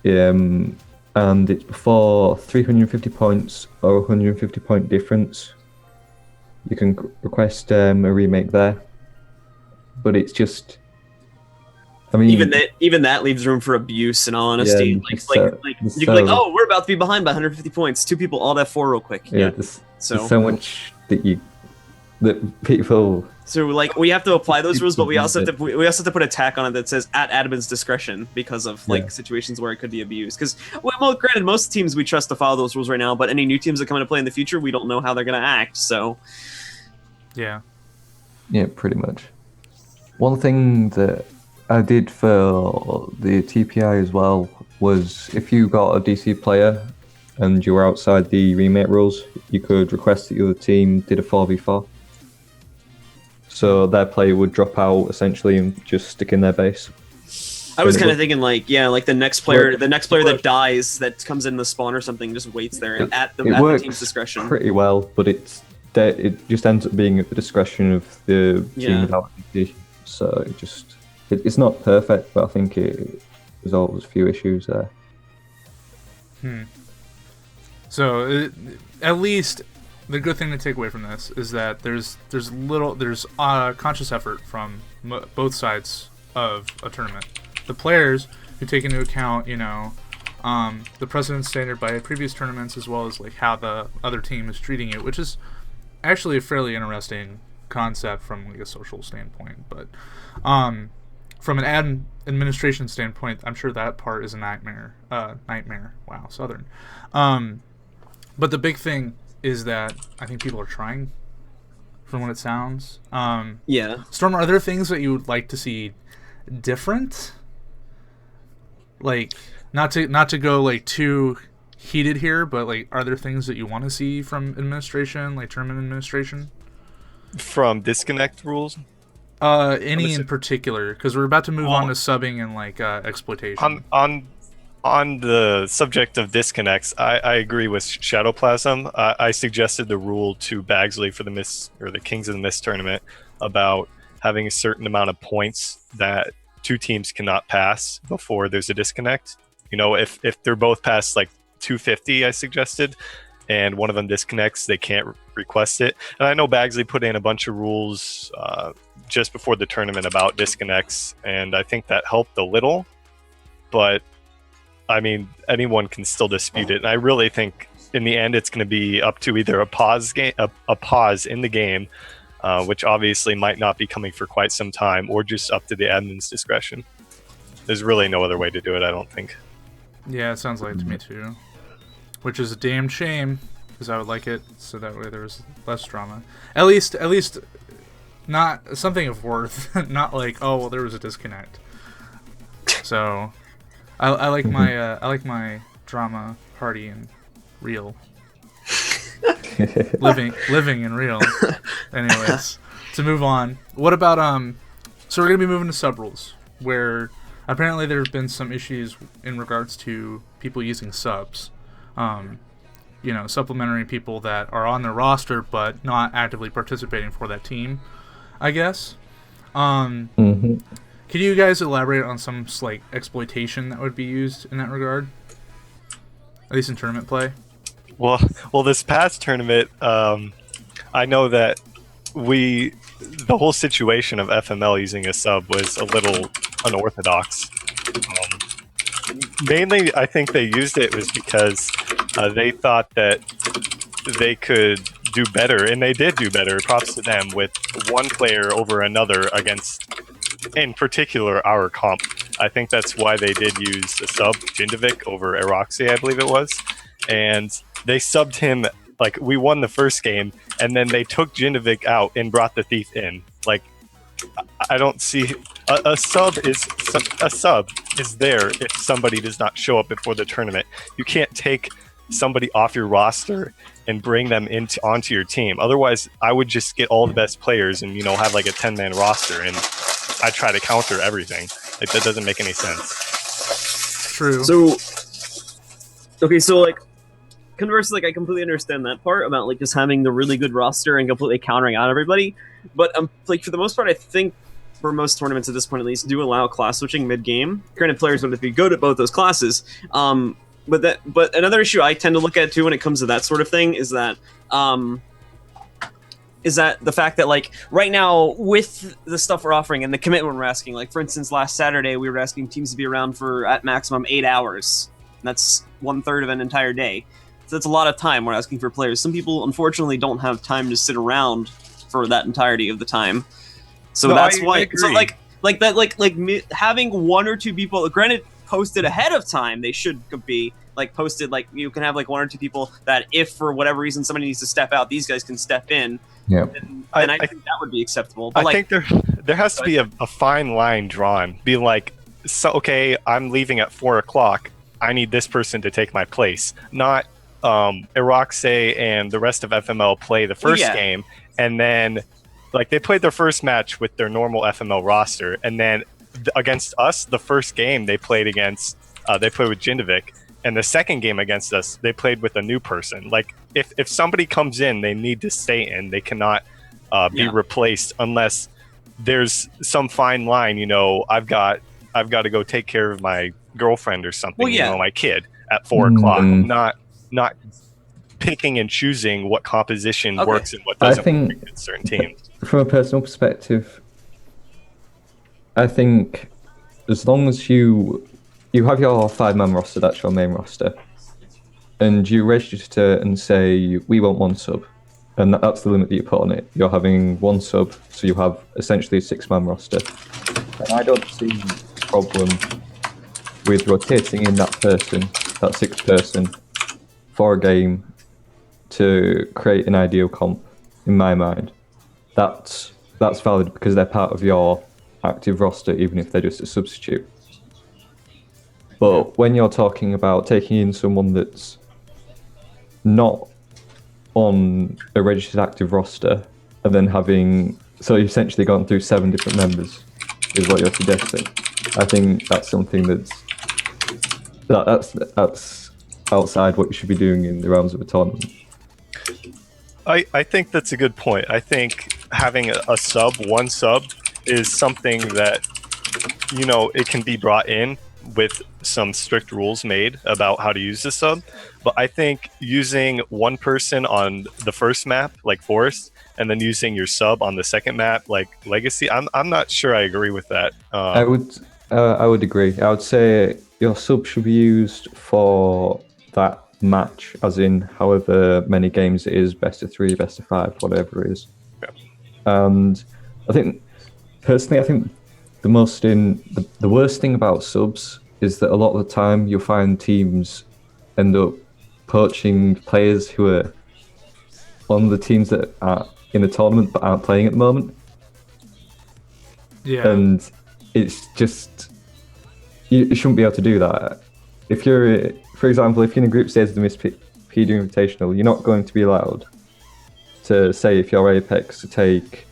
and it's before 350 points or 150 point difference, you can request a remake there. But it's just, I mean, even that leaves room for abuse, in all honesty. Yeah, you can be like, oh, we're about to be behind by 150 points. 2 people, all that 4 real quick. yeah, there's so much that people. So like we have to apply those rules, but we also have to put a tack on it that says at admin's discretion, because of like situations where it could be abused. Because well, granted, most teams we trust to follow those rules right now, but any new teams that come into play in the future, we don't know how they're going to act. So yeah, Yeah, pretty much. One thing that I did for the TPI as well was if you got a DC player and you were outside the remake rules, you could request that the other team did a 4v4. So their player would drop out essentially and just stick in their base. I was kind of thinking like, yeah, like the next player that dies, that comes in the spawn or something, just waits there at the team's discretion. Pretty well, but it just ends up being at the discretion of the team without DC. So it's not perfect, but I think it resolves a few issues there. So at least the good thing to take away from this is that there's conscious effort from both sides of a tournament. The players who take into account, the precedent standard by previous tournaments, as well as like how the other team is treating it, which is actually a fairly interesting concept from like a social standpoint. But from an administration standpoint, I'm sure that part is a nightmare. Wow, Southern. But the big thing is that I think people are trying, from what it sounds. Yeah. Storm, are there things that you would like to see different? Like, not to go like too heated here, but like, are there things that you want to see from administration, like tournament administration? From disconnect rules? Any in particular? Because we're about to move on to subbing and like exploitation. On the subject of disconnects, I agree with Shadowplasm. I suggested the rule to Bagsley for the Kings of the Mist tournament about having a certain amount of points that two teams cannot pass before there's a disconnect. If they're both past like 250, I suggested, and one of them disconnects, they can't request it. And I know Bagsley put in a bunch of rules just before the tournament about disconnects, and I think that helped a little, but I mean, anyone can still dispute it. And I really think in the end, it's going to be up to either a pause in the game, which obviously might not be coming for quite some time, or just up to the admin's discretion. There's really no other way to do it, I don't think. Yeah, it sounds like it to me too. Which is a damn shame, because I would like it so that way there was less drama. At least not something of worth. Not like, oh well, there was a disconnect. So I like my drama party and real. living and real. Anyways, to move on. What about so we're gonna be moving to sub rules, where apparently there have been some issues in regards to people using subs. Supplementary people that are on their roster but not actively participating for that team, I guess. Could you guys elaborate on some like exploitation that would be used in that regard? At least in tournament play. Well, this past tournament, I know that the whole situation of FML using a sub was a little unorthodox. Mainly, I think they used it was because they thought that they could do better, and they did do better. Props to them, with one player over another against, in particular, our comp. I think that's why they did use a sub, Jindovic, over Eroxy, I believe it was. And they subbed him, like, we won the first game, and then they took Jindovic out and brought the Thief in. Like, I don't see... A sub is there if somebody does not show up before the tournament. You can't take somebody off your roster and bring them onto your team. Otherwise, I would just get all the best players and, have like a 10-man roster, and I try to counter everything. Like, that doesn't make any sense. True. So, okay, so like, conversely, like I completely understand that part about like just having the really good roster and completely countering out everybody. But like for the most part, I think for most tournaments at this point at least do allow class switching mid-game. Granted, players would have to be good at both those classes. But another issue I tend to look at too when it comes to that sort of thing is that the fact that like right now with the stuff we're offering and the commitment we're asking, like for instance last Saturday we were asking teams to be around for at maximum 8 hours. And that's 1/3 of an entire day. So that's a lot of time we're asking for players. Some people unfortunately don't have time to sit around for that entirety of the time. So no, that's why. So having one or two people, granted, posted ahead of time, they should be like posted like you can have like 1 or 2 people that if for whatever reason somebody needs to step out, these guys can step in. Yeah. And I think that would be acceptable. But I like, think there has to be a fine line drawn. Be like, so okay, I'm leaving at 4 o'clock. I need this person to take my place. Not Iroxay and the rest of FML play the first game, and then like they played their first match with their normal FML roster, and then against us, the first game they played against, they played with Jindovic, and the second game against us, they played with a new person. Like if somebody comes in, they need to stay in. They cannot be replaced unless there's some fine line. You know, I've got to go take care of my girlfriend or something. Well, you know, my kid at 4 o'clock. Not picking and choosing what composition works and what doesn't work in certain teams. From a personal perspective, I think as long as you have your 5-man roster, that's your main roster, and you register and say we want 1 sub, and that's the limit that you put on it. You're having 1 sub, so you have essentially a 6-man roster. And I don't see a problem with rotating in that person, that 6th person, for a game to create an ideal comp. In my mind, that's valid because they're part of your active roster, even if they're just a substitute. But when you're talking about taking in someone that's not on a registered active roster and then so you've essentially gone through 7 different members is what you're suggesting. I think that's something that's outside what you should be doing in the realms of a tournament. I think that's a good point. I think having a sub, 1 sub, is something that, you know, it can be brought in with some strict rules made about how to use the sub. But I think using 1 person on the first map, like Forest, and then using your sub on the second map, like Legacy, I'm not sure I agree with that. I would agree. I would say your sub should be used for that match, as in however many games it is, best of 3, best of 5, whatever it is. Yeah. And I think personally, the worst thing about subs is that a lot of the time you'll find teams end up poaching players who are on the teams that are in the tournament but aren't playing at the moment. Yeah. And it's just, you shouldn't be able to do that. If you're, for example, if you're in a group stage of the Mistpedia Invitational, you're not going to be allowed to say, if you're Apex, to take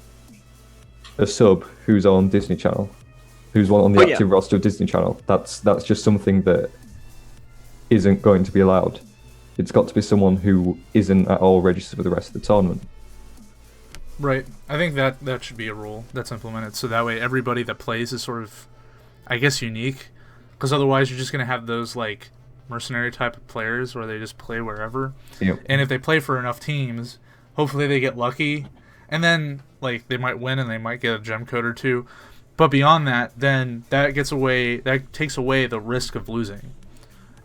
a sub who's on Disney Channel, who's on the active roster of Disney Channel. That's just something that isn't going to be allowed. It's got to be someone who isn't at all registered for the rest of the tournament. Right. I think that should be a rule that's implemented, so that way everybody that plays is sort of, I guess, unique. Because otherwise you're just going to have those like mercenary type of players where they just play wherever. Yep. And if they play for enough teams, hopefully they get lucky. And then like they might win and they might get a gem code or 2. But beyond that, then that takes away the risk of losing.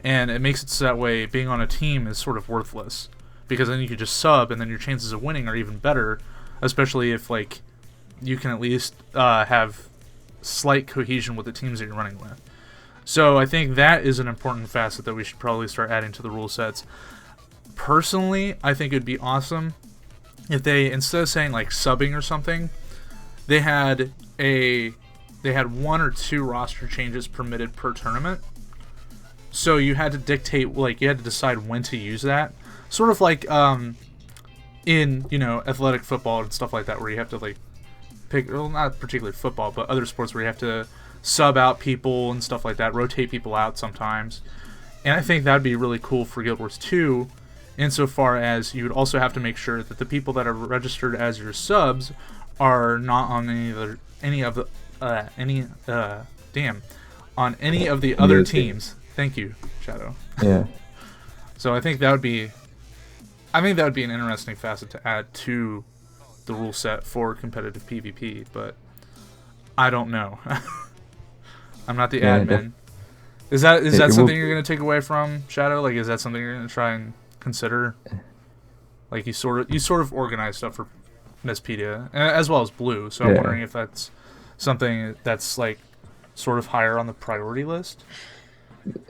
And it makes it so that way being on a team is sort of worthless. Because then you could just sub and then your chances of winning are even better. Especially if like you can at least have slight cohesion with the teams that you're running with. So I think that is an important facet that we should probably start adding to the rule sets. Personally, I think it would be awesome if they, instead of saying like subbing or something, they had 1 or 2 roster changes permitted per tournament. So you had to dictate, like you had to decide when to use that. Sort of like in, you know, athletic football and stuff like that, where you have to like pick, well, not particularly football, but other sports where you have to sub out people and stuff like that, rotate people out sometimes. And I think that'd be really cool for Guild Wars 2, insofar as you would also have to make sure that the people that are registered as your subs are not on any of the other teams. Thank you, Shadow. Yeah. So I think that would be an interesting facet to add to the rule set for competitive PvP, but I don't know. I'm not the admin. Is that something you're going to take away from Shadow? Like, is that something you're going to try and consider? Like, you sort of organize stuff for Mistpedia as well as Blue. So I'm wondering if that's something that's like sort of higher on the priority list.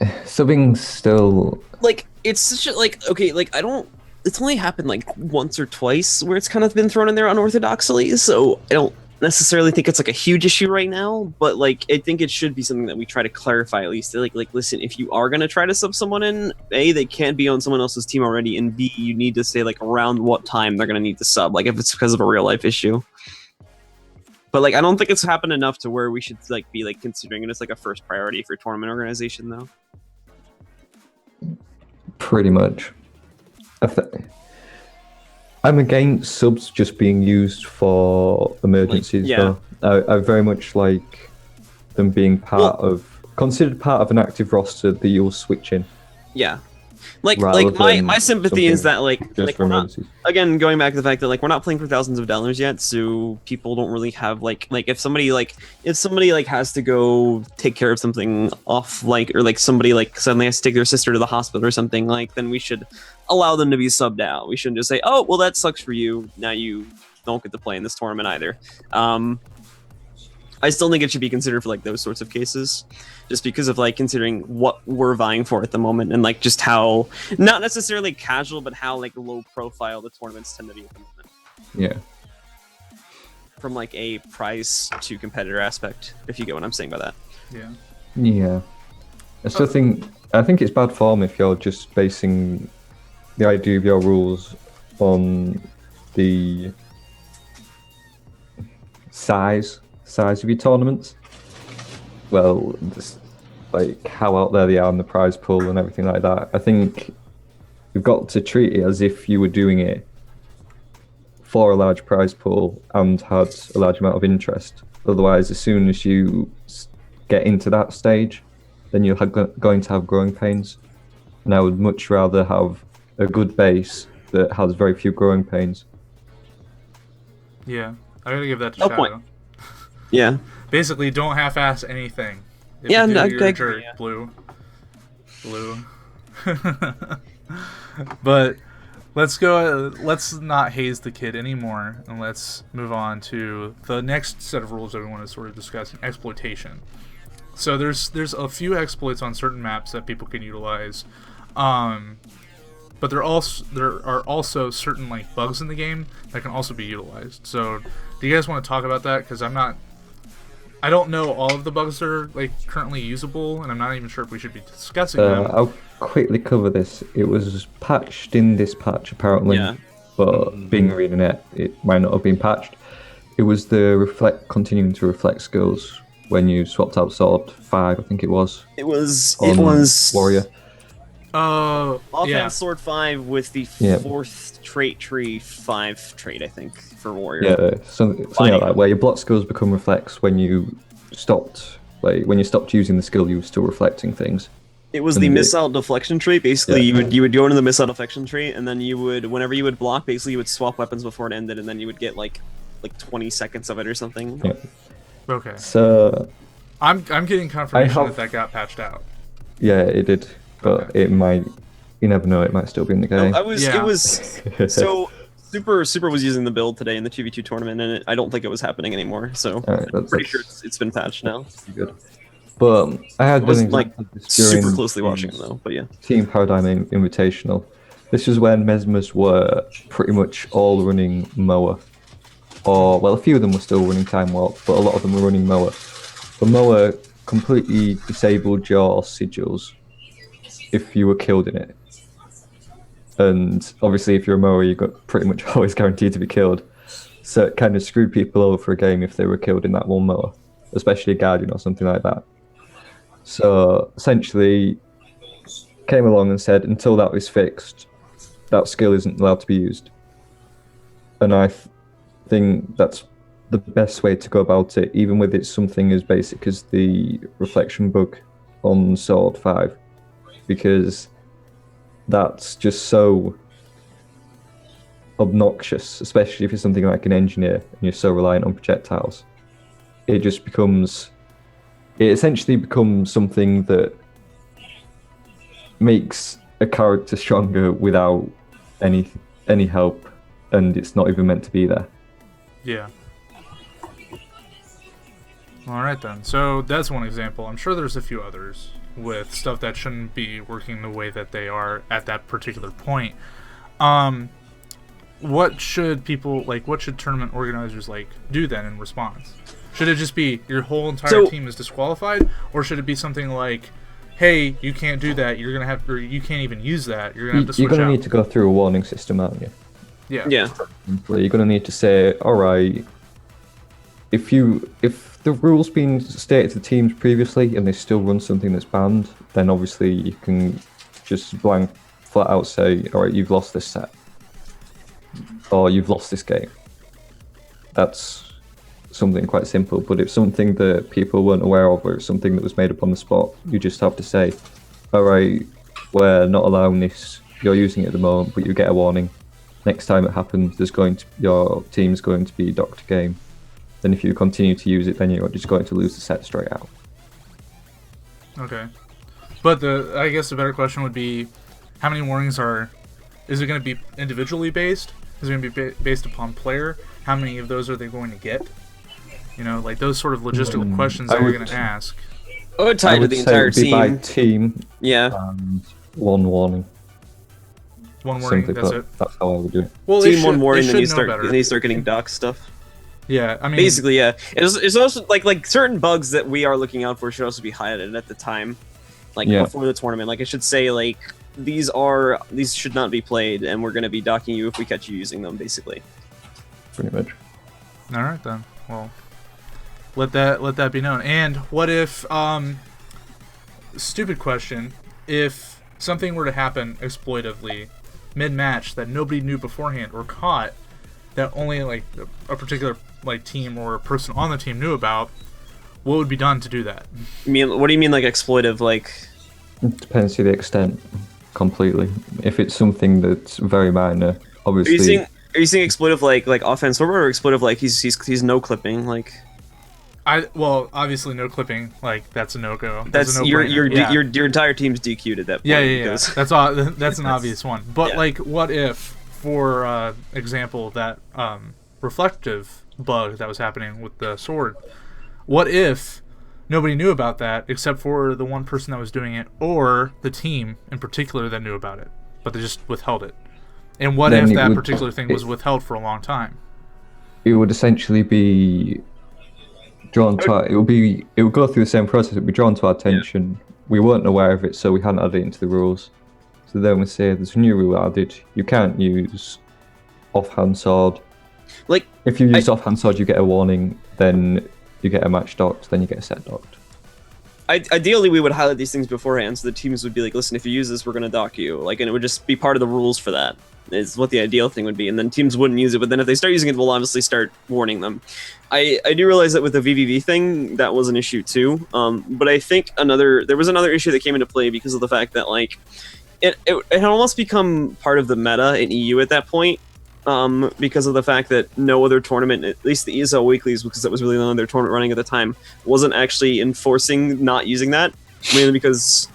Subbing's still like it's such a like okay, like I don't. It's only happened like once or twice where it's kind of been thrown in there unorthodoxly, so I don't necessarily think it's like a huge issue right now, but like I think it should be something that we try to clarify at least. Like listen, if you are gonna try to sub someone in, A, they can't be on someone else's team already, and B, you need to say like around what time they're gonna need to sub, like if it's because of a real life issue. But like I don't think it's happened enough to where we should like be like considering it as like a first priority for tournament organization though. Pretty much. I'm against subs just being used for emergencies. yeah. Though I very much like them being considered part of an active roster that you'll switch in. Yeah. Like rather my than sympathy is something that like just for we're not, emergencies. again going back to the fact that like we're not playing for thousands of dollars yet, so people don't really have like if somebody has to go take care of something off or like somebody like suddenly has to take their sister to the hospital or something, like then we should allow them to be subbed out. We shouldn't just say, oh well that sucks for you, now you don't get to play in this tournament either. I still think it should be considered for like those sorts of cases, just because of like considering what we're vying for at the moment and like just how not necessarily casual, but how like low profile the tournaments tend to be at the moment. Yeah. From like a prize to competitor aspect, if you get what I'm saying by that. Yeah. Yeah. I think it's bad form if you're just basing the idea of your rules on the size of your tournaments. Well, just like how out there they are in the prize pool and everything like that. I think you've got to treat it as if you were doing it for a large prize pool and had a large amount of interest. Otherwise, as soon as you get into that stage, then you're going to have growing pains. And I would much rather have a good base that has very few growing pains. Yeah, I gotta give that to No Shadow. point. Yeah. Basically, don't half-ass anything. If Yeah, you do, no, you're I a agree, jerk. yeah. Blue. But let's go. Let's not haze the kid anymore, and let's move on to the next set of rules that we want to sort of discuss: exploitation. So there's a few exploits on certain maps that people can utilize, but there are also certain like bugs in the game that can also be utilized. So do you guys want to talk about that? Because I don't know all of the bugs that are like currently usable, and I'm not even sure if we should be discussing them. I'll quickly cover this. It was patched in this patch apparently, Yeah. but being ArenaNet, it might not have been patched. It was the continuing to reflect skills when you swapped out Sword 5, I think it was. It was Warrior. offense Yeah. sword 5 with the Yeah. fourth trait tree 5 trait, I think, for warrior. Yeah, something like that, where your block skills become reflects when you stopped using the skill, you were still reflecting things. It was And the it- missile deflection trait. Basically, Yeah. you would go into the missile deflection trait, and then you would, whenever you would block, basically you would swap weapons before it ended, and then you would get like 20 seconds of it or something. Yeah. Okay. So I'm getting confirmation have- that got patched out. yeah, it did, but Okay. it might. You never know. It might still be in the game. It Yeah. was so Super was using the build today in the 2v2 tournament, and I don't think it was happening anymore. So Alright, I'm pretty sure it's been patched now. good. But I had I an wasn't like example of this during super closely the watching it though, but yeah. Team Paradigm Invitational. This was when Mesmers were pretty much all running Moa. Or, well, a few of them were still running Time Warp, but a lot of them were running Moa. The Moa completely disabled your sigils if you were killed in it. And obviously, if you're a Moa, you got pretty much always guaranteed to be killed. So it kind of screwed people over for a game if they were killed in that one Moa, especially a Guardian or something like that. So essentially, came along and said, until that was fixed, that skill isn't allowed to be used. And I think that's the best way to go about it, even with it's something as basic as the reflection bug on Sword 5, because that's just so obnoxious, especially if it's something like an engineer and you're so reliant on projectiles. It essentially becomes something that makes a character stronger without any help, and it's not even meant to be there. Yeah. All right then. So that's one example. I'm sure there's a few others. with stuff that shouldn't be working the way that they are at that particular point. What should people like? What should tournament organizers like do then in response? Should it just be your whole entire team is disqualified, or should it be something like, "Hey, you can't do that. You're gonna have, or you can't even use that. You're gonna have to switch You're gonna out." need to go through a warning system, aren't you? Yeah. Yeah. You're gonna need to say, all right, if the rules been stated to the teams previously and they still run something that's banned, then obviously you can just blank flat out say, all right, you've lost this set, or you've lost this game. That's something quite simple. But if something that people weren't aware of, or something that was made up on the spot, you just have to say, all right, we're not allowing this. You're using it at the moment, but you get a warning. Next time it happens, your team's going to be docked a game. Then if you continue to use it, then you're just going to lose the set straight out. Okay. But I guess the better question would be, how many warnings is it going to be individually based? Is it going to be based upon player? How many of those are they going to get? You know, like those sort of logistical questions that you're going to ask. I would tie it to the entire it'd be by team. team. Yeah. And one warning. One warning, Simply that's put, it. that's how I would do it. Well, Team one warning, then you start start getting dock stuff. Yeah, I mean, Basically, yeah. It's also like certain bugs that we are looking out for should also be highlighted at the time, like before the tournament. Like it should say like these should not be played, and we're going to be docking you if we catch you using them. Basically. Pretty much. All right then. Well, let that be known. And what if stupid question, if something were to happen exploitively mid-match that nobody knew beforehand or caught, that only like a particular like team or a person on the team knew about, what would be done to do that? What do you mean like exploitive? Like It depends to the extent completely. If it's something that's very minor, obviously. Are you saying exploitive like offense or exploitive like he's no clipping like? Well, obviously no clipping, like that's a no-go. That's a your no-brainer. your entire team's DQ'd at that point. Yeah. That's an obvious one. But like, what if, for example, that reflective bug that was happening with the sword? What if nobody knew about that except for the one person that was doing it, or the team in particular that knew about it, but they just withheld it? And what if that particular thing was withheld for a long time? It would essentially be drawn to it would go through the same process. It would be drawn to our attention. We weren't aware of it, so we hadn't added it into the rules. So then we say there's a new rule added. You can't use offhand sword. Like if you use offhand sword, you get a warning. Then you get a match docked. Then you get a set docked. Ideally, we would highlight these things beforehand, so the teams would be like, "Listen, if you use this, we're going to dock you." Like, and it would just be part of the rules for that. Is what the ideal thing would be, and then teams wouldn't use it. But then if they start using it, we'll obviously start warning them. I do realize that with the VVV thing, that was an issue too. But I think there was another issue that came into play because of the fact that like it had almost become part of the meta in EU at that point. Because of the fact that no other tournament, at least the ESL Weeklies, because that was really the only other tournament running at the time, wasn't actually enforcing not using that. Mainly because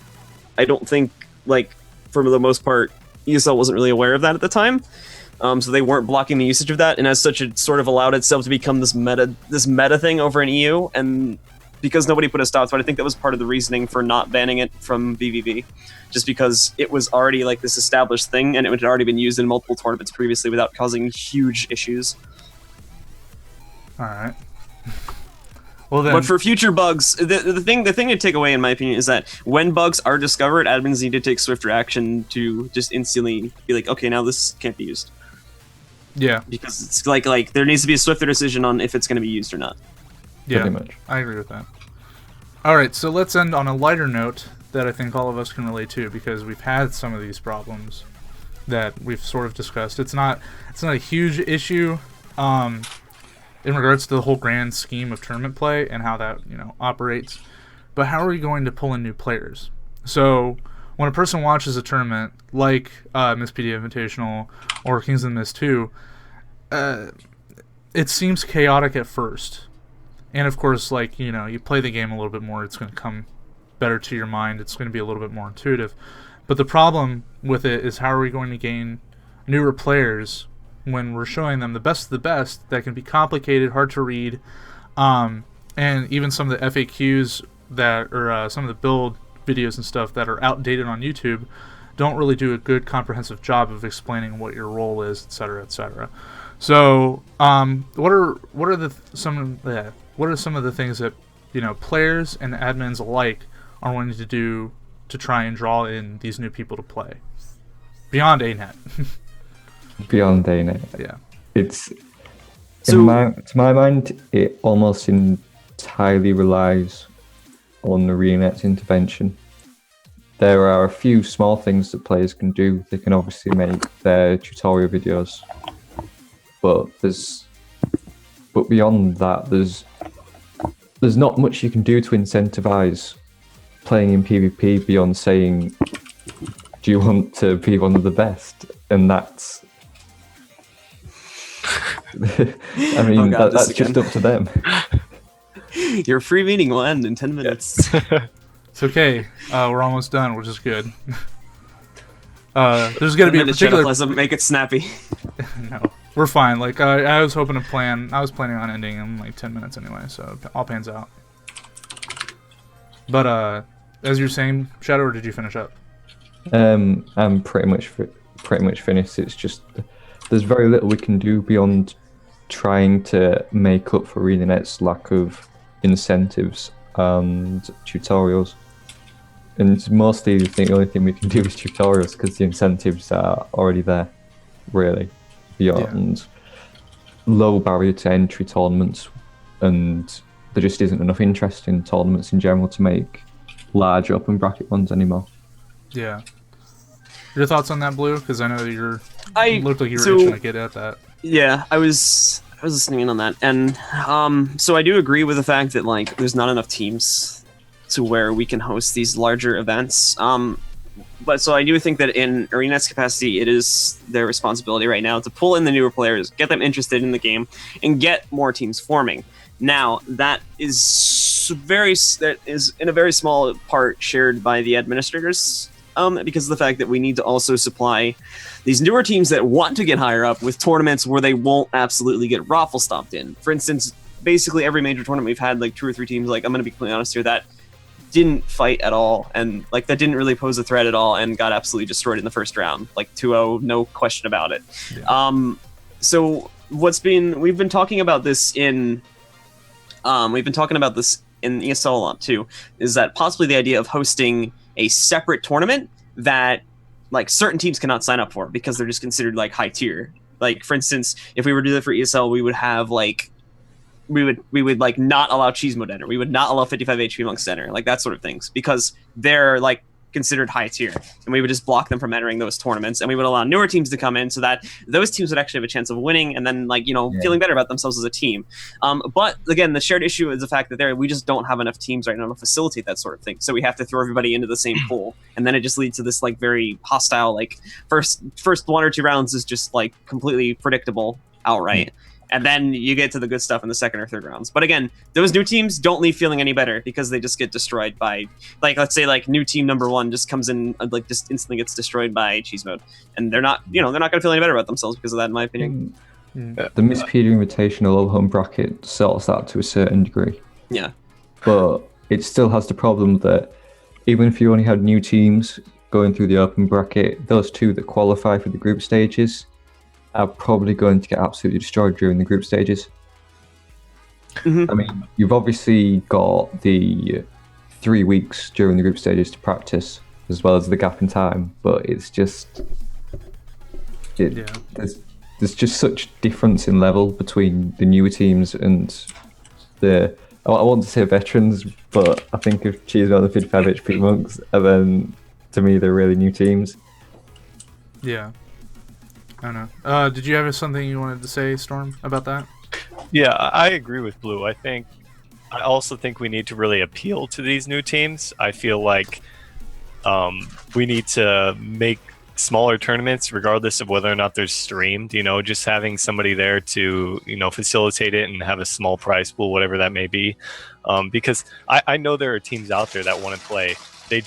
I don't think, like, for the most part, ESL wasn't really aware of that at the time. So they weren't blocking the usage of that, and as such, it sort of allowed itself to become this meta thing over in EU, and because nobody put a stop to it, I think that was part of the reasoning for not banning it from VVV, just because it was already like this established thing, and it had already been used in multiple tournaments previously without causing huge issues. All right. Well then, but for future bugs, the thing to take away, in my opinion, is that when bugs are discovered, admins need to take swifter action to just instantly be like, okay, now this can't be used. Yeah. Because it's like there needs to be a swifter decision on if it's going to be used or not. Yeah, pretty much. I agree with that. All right, so let's end on a lighter note that I think all of us can relate to, because we've had some of these problems that we've sort of discussed. It's not a huge issue in regards to the whole grand scheme of tournament play and how that operates. But how are we going to pull in new players? So when a person watches a tournament like Mistpedia Invitational or Kings of the Mist 2, it seems chaotic at first. And of course, like, you play the game a little bit more, it's going to come better to your mind. It's going to be a little bit more intuitive. But the problem with it is, how are we going to gain newer players when we're showing them the best of the best that can be complicated, hard to read, and even some of the FAQs that, or some of the build videos and stuff that are outdated on YouTube don't really do a good comprehensive job of explaining what your role is, etc., etc. So, what are some of the things that players and admins alike are wanting to do to try and draw in these new people to play beyond ANet? Beyond ANet, Yeah, it's So- to my mind, it almost entirely relies on the ANet's intervention. There are a few small things that players can do. They can obviously make their tutorial videos, but beyond that, there's not much you can do to incentivize playing in PvP beyond saying, "Do you want to be one of the best?" And that's, I mean, Oh God, Oh, this that's just again. up to them. Your free meeting will end in 10 minutes. it's okay. We're almost done, which is good. There's gonna be a Minute, shut up, particular. Leslie, make it snappy. No, we're fine. Like I was hoping to plan. I was planning on ending in like 10 minutes anyway, so all pans out. But as you're saying, Shadow, or did you finish up? I'm pretty much finished. It's just there's very little we can do beyond trying to make up for ANet's lack of incentives and tutorials. And it's mostly the only thing we can do is tutorials because the incentives are already there, really, beyond low barrier to entry tournaments, and there just isn't enough interest in tournaments in general to make large open bracket ones anymore. Yeah. Your thoughts on that, Blue? Because I know you I looked like you were so- itching to get at that. Yeah, I was listening in on that, and so I do agree with the fact that like there's not enough teams to where we can host these larger events. But so I do think that in ANet's capacity, it is their responsibility right now to pull in the newer players, get them interested in the game, and get more teams forming. Now that is in a very small part shared by the administrators. Because of the fact that we need to also supply these newer teams that want to get higher up with tournaments where they won't absolutely get raffle stomped in. For instance, basically every major tournament we've had like 2 or 3 teams, like I'm going to be completely honest here, that didn't fight at all, and like that didn't really pose a threat at all, and got absolutely destroyed in the first round, like 2-0, no question about it. Yeah. So we've been talking about this in ESL a lot too, is that possibly the idea of hosting a separate tournament that like certain teams cannot sign up for because they're just considered like high tier. Like for instance, if we were to do that for ESL, we would have like we would like not allow Cheese Mode enter. We would not allow 55 HP Monks enter, like that sort of things, because they're like considered high tier, and we would just block them from entering those tournaments, and we would allow newer teams to come in so that those teams would actually have a chance of winning and then like feeling better about themselves as a team. But again, the shared issue is the fact that we just don't have enough teams right now to facilitate that sort of thing, so we have to throw everybody into the same pool, and then it just leads to this like very hostile, like first 1 or 2 rounds is just like completely predictable outright. And then you get to the good stuff in the 2nd or 3rd rounds. But again, those new teams don't leave feeling any better because they just get destroyed by, like, let's say, like, new team number 1 just comes in, like, just instantly gets destroyed by Cheese Mode. And they're not, they're not going to feel any better about themselves because of that, in my opinion. The Mistpedia Invitational home bracket sorts that to a certain degree. Yeah. But it still has the problem that even if you only had new teams going through the open bracket, those 2 that qualify for the group stages are probably going to get absolutely destroyed during the group stages. Mhm. I mean, you've obviously got the 3 weeks during the group stages to practice, as well as the gap in time, but it's just... There's just such difference in level between the newer teams and the... I want to say veterans, but I think of Cheese on the 55 HP Monks, and then, to me, they're really new teams. Yeah. I don't know. Did you have something you wanted to say, Storm, about that? Yeah, I agree with Blue. I also think we need to really appeal to these new teams. I feel like we need to make smaller tournaments, regardless of whether or not they're streamed. Just having somebody there to facilitate it and have a small prize pool, whatever that may be. Because I know there are teams out there that want to play. They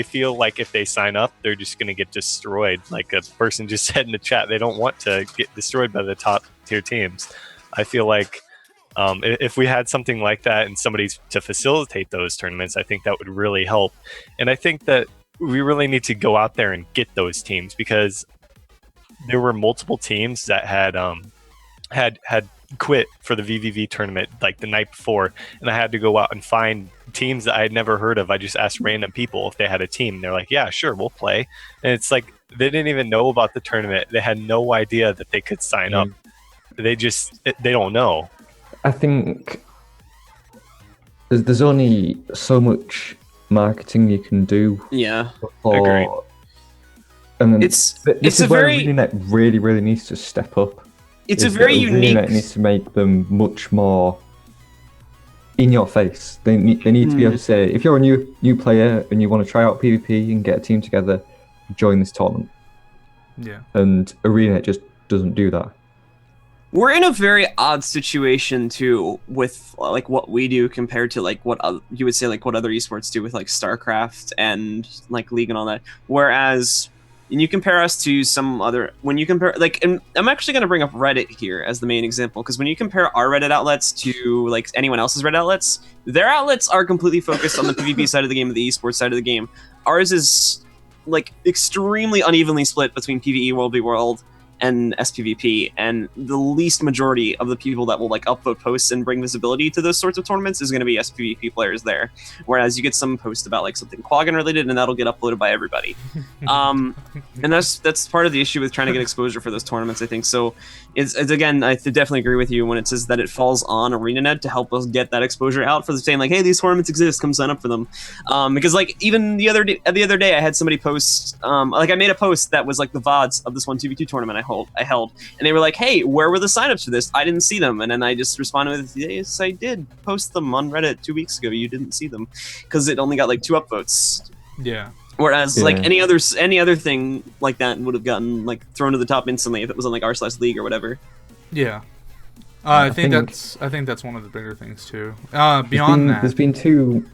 feel like if they sign up, they're just going to get destroyed. Like a person just said in the chat, they don't want to get destroyed by the top tier teams. I feel like If we had something like that and somebody to facilitate those tournaments, I think that would really help. And I think that we really need to go out there and get those teams, because there were multiple teams that had quit for the VVV tournament like the night before, and I had to go out and find teams that I had never heard of. I just asked random people if they had a team. They're like, yeah, sure, we'll play. And it's like they didn't even know about the tournament. They had no idea that they could sign up. They don't know. I think there's only so much marketing you can do. Yeah. Agreed. And it's a very ANet really needs to step up. It's a very unique. ANet needs to make them much more in your face. They need to be able to say, if you're a new player and you want to try out PvP and get a team together, join this tournament. Yeah. And ANet just doesn't do that. We're in a very odd situation too, with like what we do compared to like what you would say like what other esports do with like StarCraft and like League and all that. Whereas, and you compare us to some other, when you compare like, and I'm actually going to bring up Reddit here as the main example, because when you compare our Reddit outlets to like anyone else's Reddit outlets, their outlets are completely focused on the PvP side of the game, the esports side of the game. Ours is like extremely unevenly split between PvE, World v World, and sPvP, and the least majority of the people that will like upvote posts and bring visibility to those sorts of tournaments is going to be sPvP players there, whereas you get some post about like something Quaggan related and that'll get uploaded by everybody. And that's part of the issue with trying to get exposure for those tournaments, I think. So it's again, I definitely agree with you when it says that it falls on ArenaNet to help us get that exposure out, for the saying like, hey, these tournaments exist, come sign up for them. Because like even the other day I had somebody post, like I made a post that was like the VODs of this 1 2v2 tournament I held, and they were like, hey, where were the signups for this? I didn't see them. And then I just responded with, yes, I did post them on Reddit 2 weeks ago. You didn't see them because it only got like 2 upvotes. Yeah. Whereas like any other thing like that would have gotten like thrown to the top instantly if it was on like r/league or whatever. Yeah. I think that's one of the bigger things too. Beyond that, there's been two.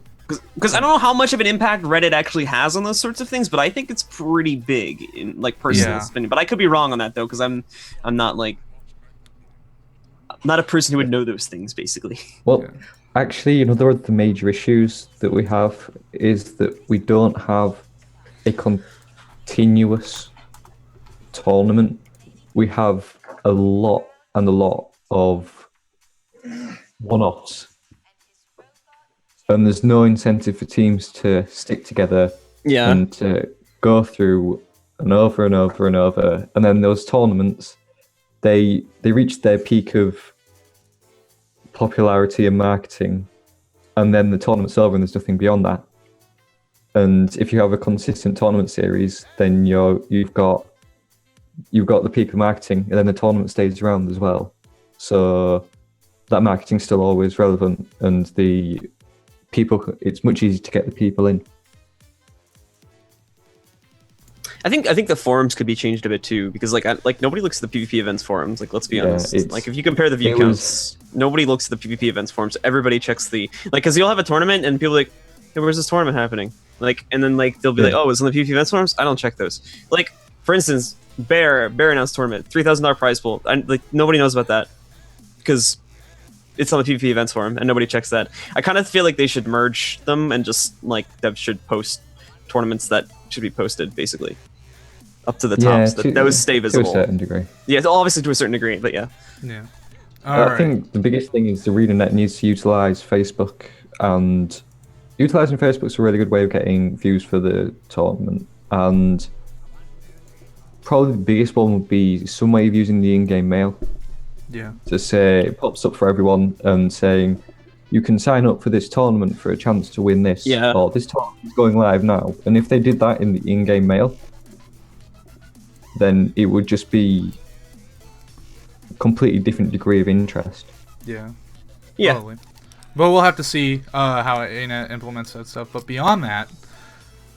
Because I don't know how much of an impact Reddit actually has on those sorts of things, but I think it's pretty big in like personal opinion. But I could be wrong on that though, because I'm not like not a person who would know those things basically. Well, actually, another of the major issues that we have is that we don't have a continuous tournament. We have a lot of one-offs. And there's no incentive for teams to stick together and to go through and over and over and over. And then those tournaments, they reach their peak of popularity and marketing, and then the tournament's over and there's nothing beyond that. And if you have a consistent tournament series, then you've got the peak of marketing, and then the tournament stays around as well. So that marketing's still always relevant, and the people, it's much easier to get the people in. I think the forums could be changed a bit too, because like nobody looks at the PvP events forums. Like, let's be honest. Like, if you compare the view counts, nobody looks at the PvP events forums. Everybody checks the because you'll have a tournament and people are like, hey, where's this tournament happening? Like, and then like they'll be like, oh, it's on the PvP events forums. I don't check those. Like, for instance, Bear announced tournament, $3,000 prize pool. Like, nobody knows about that because it's on the PvP events forum and nobody checks that. I kind of feel like they should merge them and just like devs should post tournaments that should be posted basically up to the top, so that those stay visible. To a certain degree. Yeah, obviously to a certain degree, but yeah. Yeah. I think the biggest thing is the ArenaNet needs to utilize Facebook, and utilizing Facebook's a really good way of getting views for the tournament. And probably the biggest one would be some way of using the in-game mail. Yeah. To say, it pops up for everyone and saying, you can sign up for this tournament for a chance to win this. Yeah. Or this tournament is going live now. And if they did that in the in-game mail, then it would just be a completely different degree of interest. Yeah. Yeah. Probably. But we'll have to see how ANet implements that stuff. But beyond that,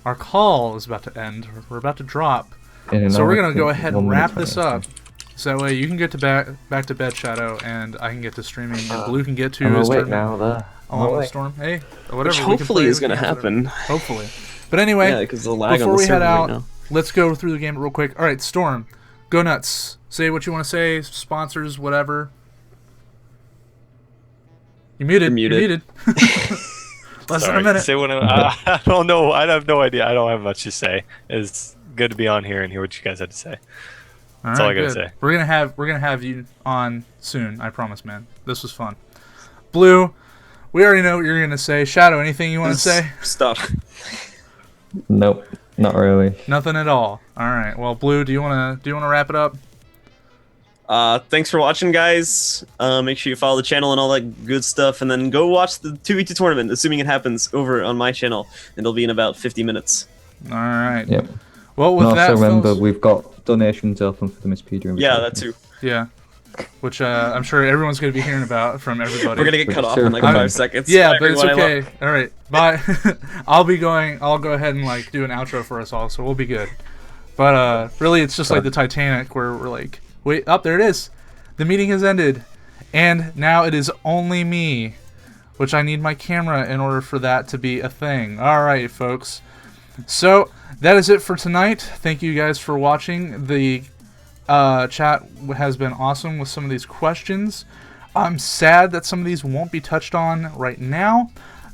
our call is about to end. We're about to drop. So we're going to go ahead and wrap this up. So that way you can get to back to bed, Shadow, and I can get to streaming, and Blue can get to his tournament along with Storm. Hey, whatever. Which hopefully is going to happen. Hopefully. But anyway, yeah, because the lag before on the we head server out, right now. let's go through the game real quick. All right, Storm, go nuts. Say what you want to say, sponsors, whatever. You muted. You're You're muted. muted. Less than a minute. Say when I don't know. I have no idea. I don't have much to say. It's good to be on here and hear what you guys had to say. That's all I gotta say. We're gonna have you on soon. I promise, man. This was fun. Blue, we already know what you're gonna say. Shadow, anything you want to say? Stuff. Nope, not really. Nothing at all. All right. Well, Blue, do you wanna wrap it up? Thanks for watching, guys. Make sure you follow the channel and all that good stuff, and then go watch the 2v2 tournament, assuming it happens, over on my channel. It'll be in about 50 minutes. All right. Yep. Well, with And that, also remember, fellas- we've got donations open for the Mistpedia Invitational. Yeah, that too. yeah, which I'm sure everyone's gonna be hearing about from everybody. We're gonna get cut off in like I'm- 5 seconds. Yeah, Bye, but it's everyone, I love- okay. All right, bye. I'll go ahead and like do an outro for us all, so we'll be good. But really, it's just like the Titanic, where we're like, wait, up there it is. The meeting has ended, and now it is only me, which I need my camera in order for that to be a thing. All right, folks. So that is it for tonight. Thank you guys for watching. The chat has been awesome with some of these questions. I'm sad that some of these won't be touched on right now.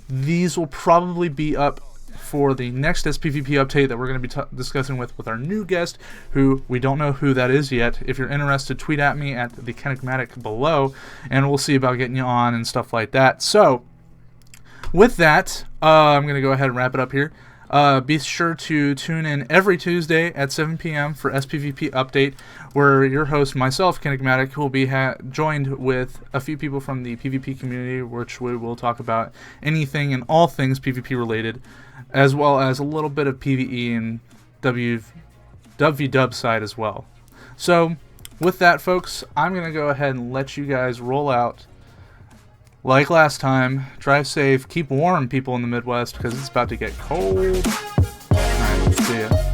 These will probably be up for the next sPvP update that we're going to be discussing with our new guest, who we don't know who that is yet. If you're interested, tweet at me at the Kenigmatic below, and we'll see about getting you on and stuff like that. So, with that, I'm going to go ahead and wrap it up here. Be sure to tune in every Tuesday at 7 p.m. for sPvP Update, where your host, myself, Kenigmatic, will be joined with a few people from the PvP community, which we will talk about anything and all things PvP related, as well as a little bit of PvE and WV side as well. So, with that, folks, I'm going to go ahead and let you guys roll out. Like last time, drive safe, keep warm, people in the Midwest, because it's about to get cold. Alright, see ya.